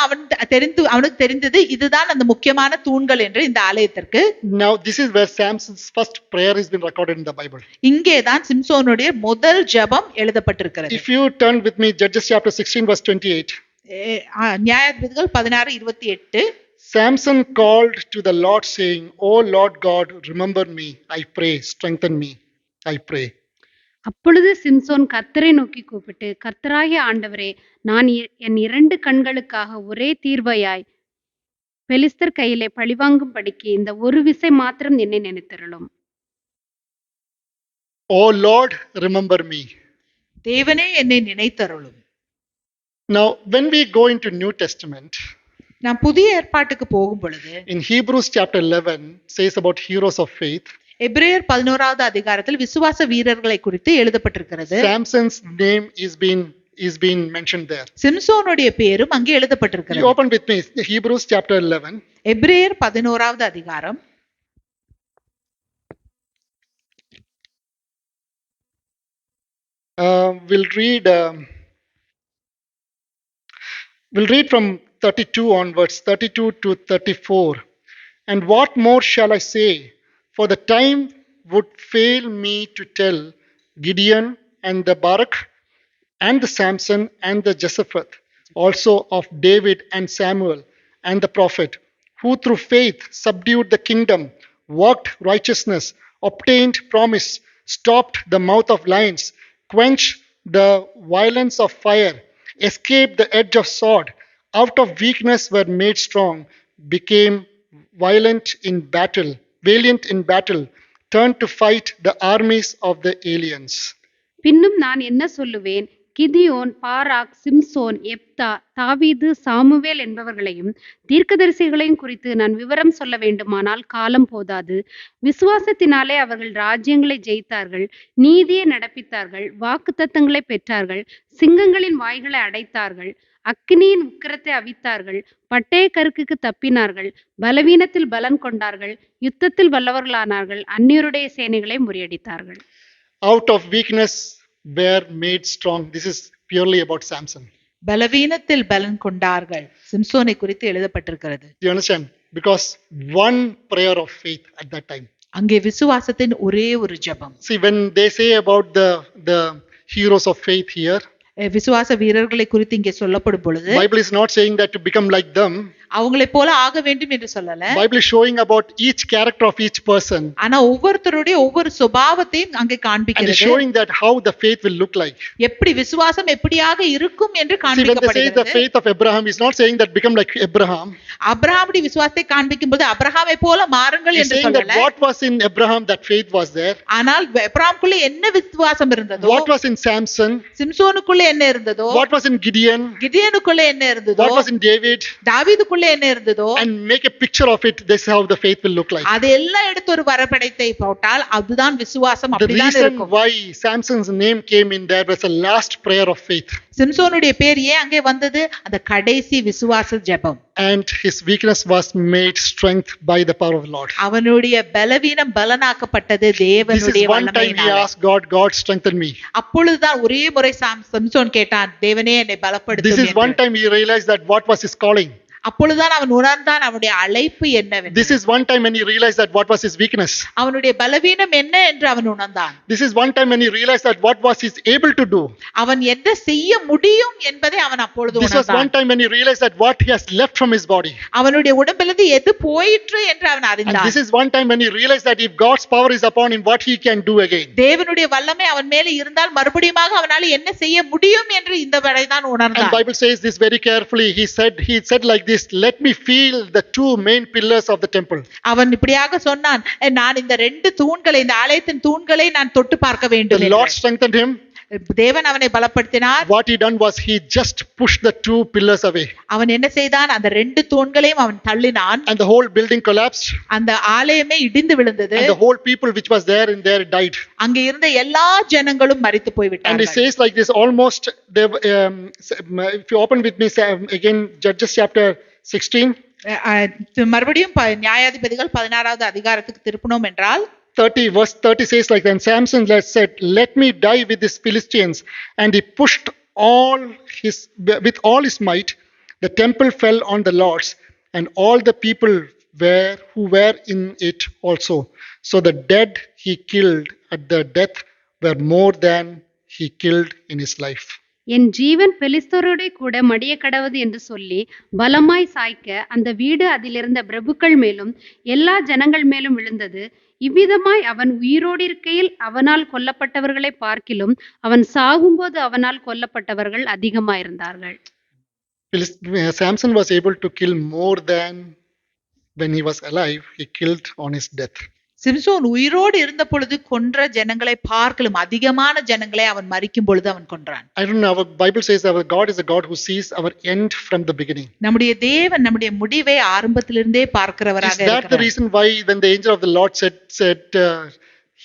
அவனுக்கு தெரிந்தது இதுதான் அந்த முக்கியமான தூண்கள் என்று இந்த ஆலயத்திற்கு. Now this is where Samson's first prayer has been recorded in the Bible. இங்கே தான் சிம்சோனுடைய முதல் ஜெபம் எழுதப்பட்டிருக்கிறது. If you turn with me Judges chapter 16 verse 28. நியாயாதிபதிகள் 16:28. Samson called to the Lord saying, "O Lord God, remember me, I pray, strengthen me, I pray." அப்பொழுது சிம்சோன் கர்த்தரை நோக்கி கூப்பிட்டு, கர்த்தராகிய ஆண்டவரே, நான் என் 2 கண்களுக்காக ஒரே தீர்வையாய் பெலிஸ்தர் கையிலே பழிவாங்கும்படிக்கு இந்த ஒரு விசை மாத்திரம் என்னை நினைத்தருளும். "O Lord, remember me." தேவனே என்னை நினைத்தருளும். Now when we go into New Testament, நாம் புதிய ஏற்பாட்டுக்கு போகும் பொழுது in Hebrews chapter 11 says about heroes of faith. எபிரேயர் 11வது அதிகாரத்தில் விசுவாச வீரர்களை குறித்து எழுதப்பட்டிருக்கிறது. Samson's name is being mentioned there. சிம்சோனுடைய பேரும் அங்கே எழுதப்பட்டிருக்கிறது. You open with me Hebrews chapter 11. எபிரேயர் 11வது அதிகாரம். We'll read from 32 onwards, 32 to 34. And what more shall I say? For the time would fail me to tell Gideon and the Barak and the Samson and the Jephthah, also of David and Samuel and the prophet, who through faith subdued the kingdom, worked righteousness, obtained promise, stopped the mouth of lions, quenched the violence of fire, escaped the edge of sword, out of weakness were made strong, became valiant in battle, turned to fight the armies of the aliens. பின்னும் நான் என்ன சொல்லுவேன்? Gideon, Barak, Samson, எப்தா, தாவீது, Samuel என்பவர்களையும் தீர்க்கதரிசிகளையும் குறித்து நான் விவரம் சொல்ல வேண்டுமானால் காலம் போதாது. விசுவாசத்தினாலே அவர்கள் ராஜ்யங்களை ஜெயித்தார்கள், நீதியை நடப்பித்தார்கள், வாக்குத்தத்தங்களை பெற்றார்கள், சிங்கங்களின் வாய்களை அடைத்தார்கள், அக்கினியின் உக்கிரத்தை அவித்தார்கள், பட்டய கருக்குக்கு தப்பினார்கள், பலவீனத்தில் பலன் கொண்டார்கள், யுத்தத்தில் வல்லவர்களானார்கள், அந்நியருடைய சேனைகளை முறியடித்தார்கள். Out of weakness were made strong. This is purely about Samson. பலவீனத்தில் பலன் கொண்டார்கள் சிம்சோனை குறித்து எழுதப்பட்டிருக்கிறது. Do you understand? Because one prayer of faith at that time. அங்கே விசுவாசத்தின் ஒரே ஒரு ஜெபம். See, when they say about the heroes of faith here, விசுவாச வீரர்களை குறித்து இங்கே சொல்லப்படும் பொழுது Bible is not saying that to become like them. அவங்களை போல ஆக வேண்டும் என்று சொல்லல. Bible is showing about each character of each person. ஆனா ஒவ்வொருத்தருடைய ஒவ்வொரு சுபாவத்தையும் அங்கே காண்பிக்கிறது. And showing that how the faith will look like. எப்படி விசுவாசம் எப்படியாக இருக்கும் என்று காண்பிக்கப்படுகிறது. See, when they say the faith of Abraham is not saying that become like Abraham. அபிரகாமுடைய விசுவாசத்தை காண்பிக்கும்போது அபிரகாமை போல மாறுங்கள் என்று சொல்லல. What was in Abraham, that faith was there. ஆனால் அபிரகாமுக்குள்ள என்ன விசுவாசம் இருந்ததோ, what was in Samson, சிம்சோனுக்குள்ள என்ன இருந்ததோ, what was in Gideon, கிதியோனுக்குள்ள என்ன இருந்ததோ, what was in David, தாவீதுக்குள்ள என்ன இருந்ததோ, and make a picture of it. This is how the faith will look like. அதெல்லாம் எடுத்து ஒரு வரைபடத்தை போட்டால் அதுதான் விசுவாசம் அப்படிதான் இருக்கும். The reason why Samson's name came in there was a last prayer of faith. சிம்சோனுடைய பேர் ஏன் அங்கே வந்தது? அந்த கடைசி விசுவாச ஜெபம். And his weakness was made strength by the power of the Lord. அவனுடைய பலவீனம் பலனாக்கப்பட்டது தேவனுடைய வல்லமையினாலே. This is one time he asked God, strengthen me. அப்பொழுதுதான் ஒரே முறை சிம்சோன் கேட்டான், தேவனே என்னை பலப்படுத்தும் என்று. This is one time he realized that what was his calling. அப்பொழுதுதான் அவன் உணர்ந்தான் அவனுடைய அழைப்பு என்னவென்று. This is one time when he realized that what was his weakness. அவனுடைய பலவீனம் என்ன என்று அவன் உணர்ந்தான். This is one time when he realized that what was he able to do. அவன் என்ன செய்ய முடியும் என்பதை அவன் அப்பொழுது உணர்ந்தான். This was one time when he realized that what he has left from his body. அவனுடைய உடம்பிலிருந்து எது போயிற்று என்று அவன் அறிந்தான். And this is one time when he realized that if God's power is upon him, what he can do again. தேவனுடைய வல்லமை அவன் மேலே இருந்தால் மறுபடியுமாக அவனால என்ன செய்ய முடியும் என்று இந்த வரைதான் உணர்ந்தான். And Bible says this very carefully. He said like this, let me feel the two main pillars of the temple. அவன் இப்படியாக சொன்னான், நான் இந்த ரெண்டு தூண்களை, இந்த ஆலயத்தின் தூண்களை நான் தொட்டு பார்க்க வேண்டும். The Lord strengthened him. தேவன் அவனை பலப்படுத்தினார். what he done was he just pushed the two pillars away. அவன் என்ன செய்தான்? அந்த 2 தூண்களையும் அவன் தள்ளினான். And the whole building collapsed. அந்த ஆலயமே இடிந்து விழுந்தது. And the whole people which was there in there died. அங்கே இருந்த எல்லா ஜனங்களும் மரித்து போய் And விட்டார்கள். it says like this almost there, if you open with me again Judges chapter 16. மறுபடியும் நியாயாதிபதிகள் 16வது அதிகாரத்துக்கு திருப்பணும் என்றால் 30 verse 30 says like then Samson said, let me die with these Philistines, and he pushed with all his might. The temple fell on the lords, and all the people who were in it also. So the dead he killed at the death were more than he killed in his life. என் ஜீவன் பெலிஸ்தரோட கூட மடிய கடவது என்று சொல்லி பலமாய் சாய்க்க அந்த வீடு அதிலிருந்த பிரபுக்கள் மேலும் எல்லா ஜனங்கள் மேலும் விழுந்தது. இவ்விதமாய் அவன் உயிரோடு இருக்கையில் அவனால் கொல்லப்பட்டவர்களை பார்க்கிலும் அவன் சாகும்போது அவனால் கொல்லப்பட்டவர்கள் அதிகமாயிருந்தார்கள். Samson was able to kill more than when he was alive. He killed on his death. Samson உயிரோடு இருந்த பொழுது கொன்ற ஜனங்களை பார்க்கலும் அதிகமான ஜனங்களை அவன் மரிக்கும் பொழுது அவன் கொன்றான். I don't know, our Bible says our God is a God who sees our end from the beginning. நம்முடைய தேவன் நம்முடைய முடிவை ஆரம்பத்திலிருந்தே பார்க்கிறவராக இருக்கிறார். Is that the reason why when the angel of the Lord said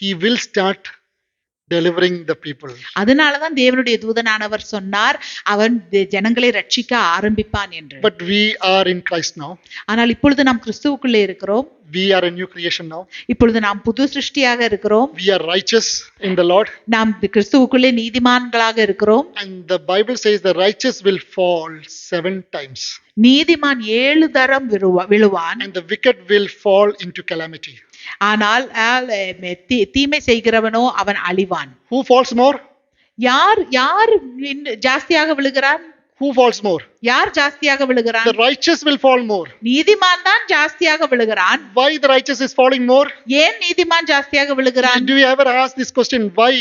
he will start delivering the people? அதனாலதான் தேவனுடைய தூதனானவர் சொன்னார் அவன் ஜனங்களை ரட்சிக்க ஆரம்பிப்பான் என்று. But we are in Christ now. ஆனால் இப்பொழுது நாம் கிறிஸ்துவுக்குள்ளே இருக்கிறோம். We are a new creation now. இப்பொழுது நாம் புது சிருஷ்டியாக இருக்கிறோம். We are righteous in the Lord. நாம் கிறிஸ்துவுக்குள்ளே நீதிமான்களாக இருக்கிறோம். And the Bible says the righteous will fall 7 times. நீதிமான் 7 தரம் விழுவான். And the wicked will fall into calamity. ஆனால் தீமை செய்கிறவனோ அவன் அழிவான். Who falls more? யார் ஜாஸ்தியாக விழுகிறான்? Who falls more? யார் ஜாஸ்தியாக விழுகிறான்? The righteous will fall more. நீதிமான் தான் ஜாஸ்தியாக விழுகிறான். Why the righteous is falling more? ஏன் நீதிமான் ஜாஸ்தியாக விழுகிறான்? Do you ever ask this question? Why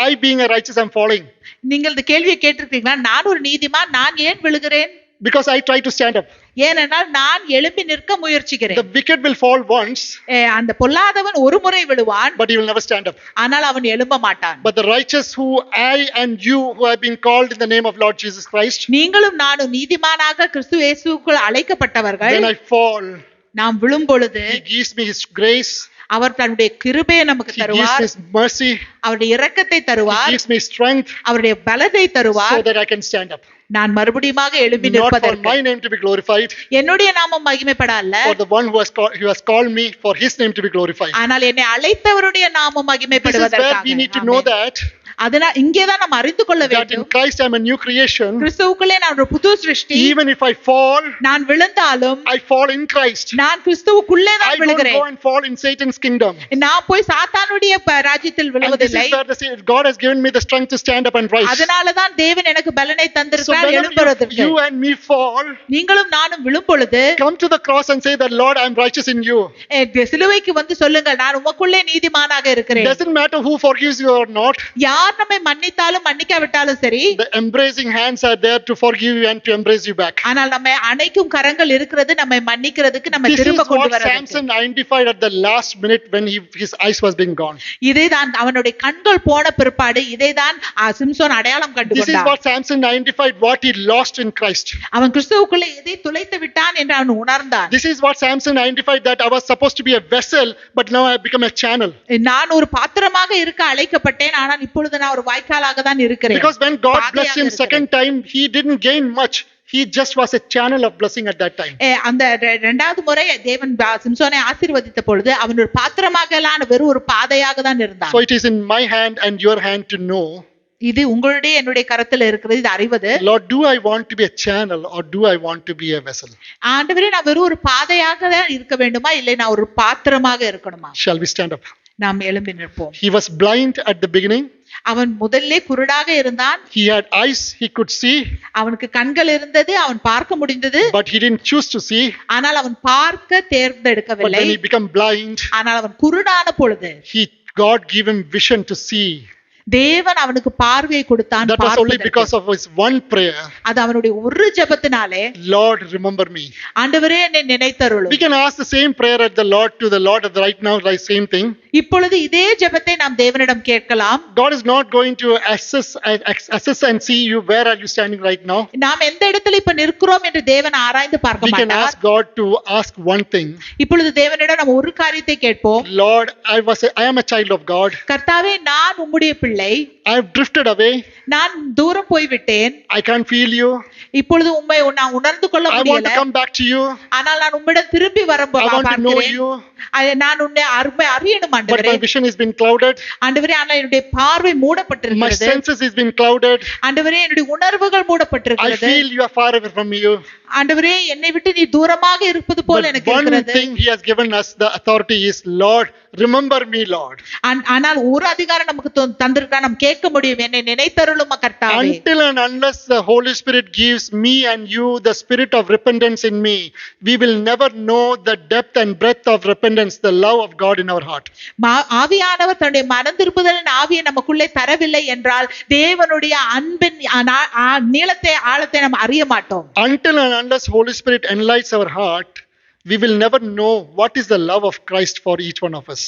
I being a righteous I'm falling? நீங்கள் இந்த கேள்வியை கேட்டிருக்கீங்களா? நான் ஒரு நீதிமான், நான் ஏன் விழுகிறேன்? Because I try to stand up. ஏனென்றால் நான் எழும்பி நிற்க முயற்சிக்கிறேன். The wicked will fall once. அந்த பொல்லாதவன் ஒரு முறை விழுவான். But he will never stand up. ஆனால் அவன் எழும்ப மாட்டான். But the righteous who I and you who have been called in the name of Lord Jesus Christ. நீங்களும் நானும் நீதிமானாக கிறிஸ்து இயேசுவுக்குள் அழைக்கப்பட்டவர்கள். When I fall, நாம் விழும் பொழுது he gives me his grace. அவர் தன்னுடைய கிருபையை நமக்கு தருவார். He gives me mercy. அவருடைய இரக்கத்தை தருவார். He gives me strength. அவருடைய பலத்தை தருவார். So that I can stand up. நான் மறுபடியுமாக எழும்பி Not for நிற்பதற்கு. my name to be glorified. என்னுடைய நாமம் மகிமைப்பட அல்ல. For the one who has called me, for his name to be glorified. ஆனால் என்னை அழைத்தவருடைய நாமம் மகிமைப்படுவதற்காக. This is where we need to know that. அதனால் இங்கேதான் நாம் அறிந்து கொள்ள That in வேண்டும். Christ I am a new creation. கிறிஸ்துவுக்குள்ளே நான் ஒரு புது சிருஷ்டி. Even if I fall, நான் விழுந்தாலும் I fall in Christ. நான் கிறிஸ்துவுக்குள்ளே தான் I don't விழுகிறேன். go and fall in Satan's kingdom. நான் போய் சாத்தானுடைய ராஜ்யத்தில் And this விழுவதில்லை. is where God has given me the strength to stand up and rise. அதனாலதான் தேவன் எனக்கு பலனை So தந்திருக்கிறார் whenever எழும்புவதற்கு. you and me fall, நீங்களும் நானும் விழும் பொழுது come to the cross and say that Lord I am righteous in you. சிலுவைக்கு வந்து சொல்லுங்கள் நான் உமக்குள்ளே நீதிமானாக இருக்கிறேன். Doesn't matter who forgives you or not. யார் நம்மை மன்னித்தாலும் மன்னிக்காவிட்டாலும் சரி. The embracing hands are there to forgive you and to embrace you back. ஆனால் நம்மை அணைக்கும் கரங்கள் இருக்கிறது நம்மை மன்னிக்கிறதுக்கு நம்மை This is திரும்ப கொண்டு what வரதுக்கு. Samson identified at the last minute when his eyes was being gone. இதைதான் அவனுடைய கண்கள் போன பிற்பாடு இதைதான் சிம்சோன் அடையாளம் கண்டு This is கொண்டான். what Samson identified what he lost in Christ. அவன் கிறிஸ்துவுக்குள்ளே எதை துளைத்து விட்டான் என்று அவன் உணர்ந்தான். This is what Samson identified, that I was supposed to be a vessel but now I have become a channel. நான் ஒரு பாத்திரமாக இருக்க அழைக்கப்பட்டேன் ஆனால் இப்பொழுது நான் ஒரு வாய்க்காலாக தான் இருக்கிறேன். Because when God blessed him second time, he didn't gain much. He just was a channel of blessing at that time. அந்த இரண்டாவது முறை தேவன் சிம்சோனை ஆசீர்வதித்த பொழுது அவன் ஒரு பாத்திரமாக வெறும் ஒரு பாதையாக தான் இருந்தான். So it is in my hand and your hand to know. இது உங்களுடைய என்னுடைய கரத்தில் இருக்கிறது, இது அறிவது. Lord, do I want to be a channel or do I want to be a vessel? ஆண்டவரே நான் வெறும் ஒரு பாதையாக தான் இருக்க வேண்டுமா இல்லை நான் ஒரு பாத்திரமாக இருக்கணுமா? Shall we stand up? நாம் எழும்பி நிற்போம். He was blind at the beginning. அவன் முதல்ல குருடாக இருந்தான். He had eyes, he could see. அவனுக்கு கண்கள் இருந்தது, அவன் பார்க்க முடிந்தது. But he didn't choose to see. ஆனால் அவன் பார்க்க தேர்ந்தெடுக்கவில்லை. But when he became blind, ஆனால் அவன் குருடான பொழுது God gave him vision to see. தேவன் அவனுக்கு பார்வையை கொடுத்தான். That was only பார்ப்பதற்கு. because of his one prayer. அது அவனுடைய ஒரு ஜெபத்தினாலே, Lord, remember me. ஆண்டவரே என்னை நினைத்தருளும். We can ask the same prayer at the Lord to the Lord right now, like same thing. இப்பொழுது இதே ஜெபத்தை நாம் தேவனிடம் கேட்கலாம். God is not going to assess and see you, where are you standing right now. நாம் எந்த இடத்துல இப்ப நிற்கிறோம் என்று தேவன் ஆராய்ந்து பார்க்க We can மாட்டார். ask God to ask one thing. இப்பொழுது தேவனிடம் நாம் ஒரு காரியத்தை கேட்போம். Lord, I am a child of God. கர்த்தாவே, நான் உம்முடைய பிள்ளை, I have drifted away. நான் தூரம் போய்விட்டேன். I can't feel you. இப்பொழுது உம்மை நான் உணர்ந்து கொள்ள I want முடியல. to come back to you. ஆனால் நான் உம்மிடம் திரும்பி வர I want to know you. நான் உன்னை அறியணும் But ஆண்டவரே. my vision has been clouded. ஆண்டவரே, ஆனால் என்னுடைய பார்வை My மூடப்பட்டிருக்கிறது. senses has been clouded. ஆண்டவரே, என்னுடைய உணர்வுகள் I மூடப்பட்டிருக்கிறது. feel you are far away from you. ஆண்டவரே, என்னை விட்டு நீ தூரமாக இருப்பது போல But எனக்கு one இருக்கிறது. thing he has given us the authority is, Lord, remember me, Lord. ஆனால் ஒரு அதிகாரம் நமக்கு தந்திருக்கா, நாம் கேட்க முடியும், என்னை நினைத்தருளும் கர்த்தாவே. Until and unless the Holy Spirit gives me and you the spirit of repentance in me, we will never know the depth and breadth of repentance, the love of God in our heart. ஆவியானவர் தன்னுடைய மனம் திருப்புதலின் ஆவியை நமக்குள்ளே தரவில்லை என்றால் தேவனுடைய அன்பின் நீளத்தை ஆழத்தை நாம் அறிய மாட்டோம். Until and unless Holy Spirit enlightens our heart, we will never know what is the love of Christ for each one of us.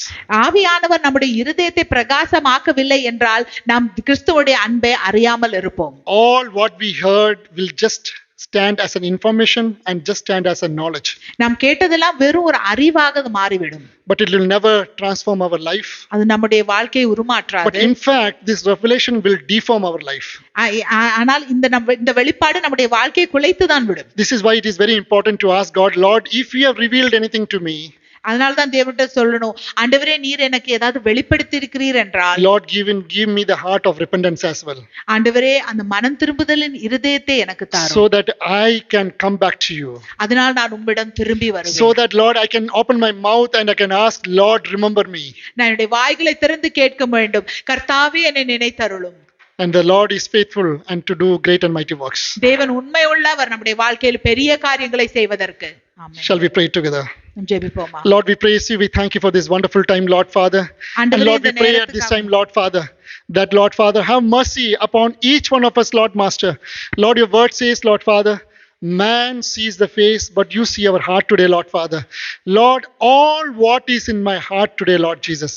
ஆவியானவர் நம்முடைய இருதயத்தை பிரகாசமாக்கவில்லை என்றால் நாம் கிறிஸ்துவுடைய அன்பை அறியாமல் இருப்போம். All what we heard will just stand as an information and just stand as a knowledge. நாம் கேட்டதெல்லாம் வெறும் ஒரு அறிவாக அது மாறிவிடும். But it will never transform our life. அது நம்முடைய வாழ்க்கையை But உருமாற்றாது. in fact, this revelation will deform our life. ஆனால் இந்த வெளிப்பாடு நம்முடைய வாழ்க்கையை குலைத்து தான் விடும். This is why it is very important to ask God, Lord, if you have revealed anything to me, அதனால தான் தேவன்கிட்ட சொல்லணும், ஆண்டவரே, நீர் எனக்கு ஏதாவது வெளிப்படுத்தி இருக்கிறீர் என்றால், Lord, give me the heart of repentance as well, ஆண்டவரே, அந்த மனம் திரும்புதலின் இருதயத்தை எனக்கு தாரும். so that I can come back to you. அதனால் நான் உம்மிடம் திரும்பி வருவேன். So that, Lord, I can open my mouth and I can ask, Lord, remember me. நான் என்னுடைய வாய்களை திறந்து கேட்க வேண்டும், கர்த்தாவே, என்னை நினைத்தருளும். And the Lord is faithful and to do great and mighty works. தேவன் உண்மை உள்ளவர், நம்முடைய வாழ்க்கையில் பெரிய காரியங்களை செய்வதற்கு. ஆமென். Shall we pray together? ஜெபிப்போமா. Lord, we praise you. We thank you for this wonderful time, Lord Father. And Lord, we pray at this time, Lord Father, that, Lord Father, have mercy upon each one of us, Lord Master. Lord, your word says, Lord Father, man sees the face, but you see our heart today, Lord Father. Lord, all what is in my heart today, Lord Jesus.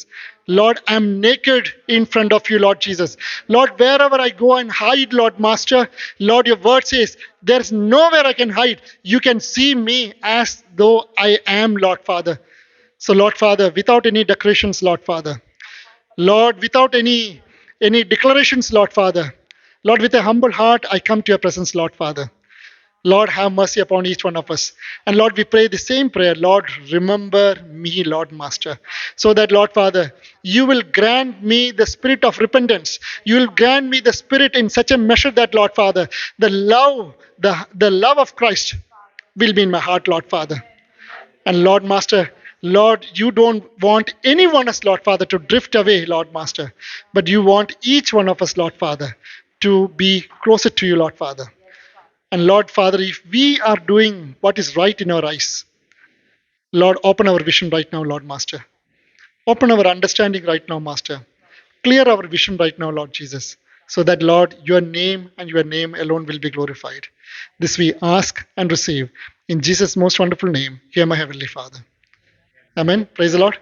Lord, I am naked in front of you, Lord Jesus. Lord, wherever I go and hide, Lord Master, Lord, your word says, there is nowhere I can hide. You can see me as though I am, Lord Father. So, Lord Father, without any decorations, Lord Father, Lord, without any declarations, Lord Father, Lord, with a humble heart, I come to your presence, Lord Father. Lord, have mercy upon each one of us. And Lord, we pray the same prayer. Lord, remember me, Lord Master. So that, Lord Father, you will grant me the spirit of repentance. You will grant me the spirit in such a measure that, Lord Father, the love of Christ will be in my heart, Lord Father. And Lord Master, Lord, you don't want anyone else, Lord Father, to drift away, Lord Master. But you want each one of us, Lord Father, to be closer to you, Lord Father. And Lord Father, if we are doing what is right in our eyes, Lord, open our vision right now, Lord Master. Open our understanding right now, Master. Clear our vision right now, Lord Jesus, so that, Lord, your name and your name alone will be glorified. This we ask and receive in Jesus' most wonderful name. Hear my Heavenly Father. Amen. Praise the Lord.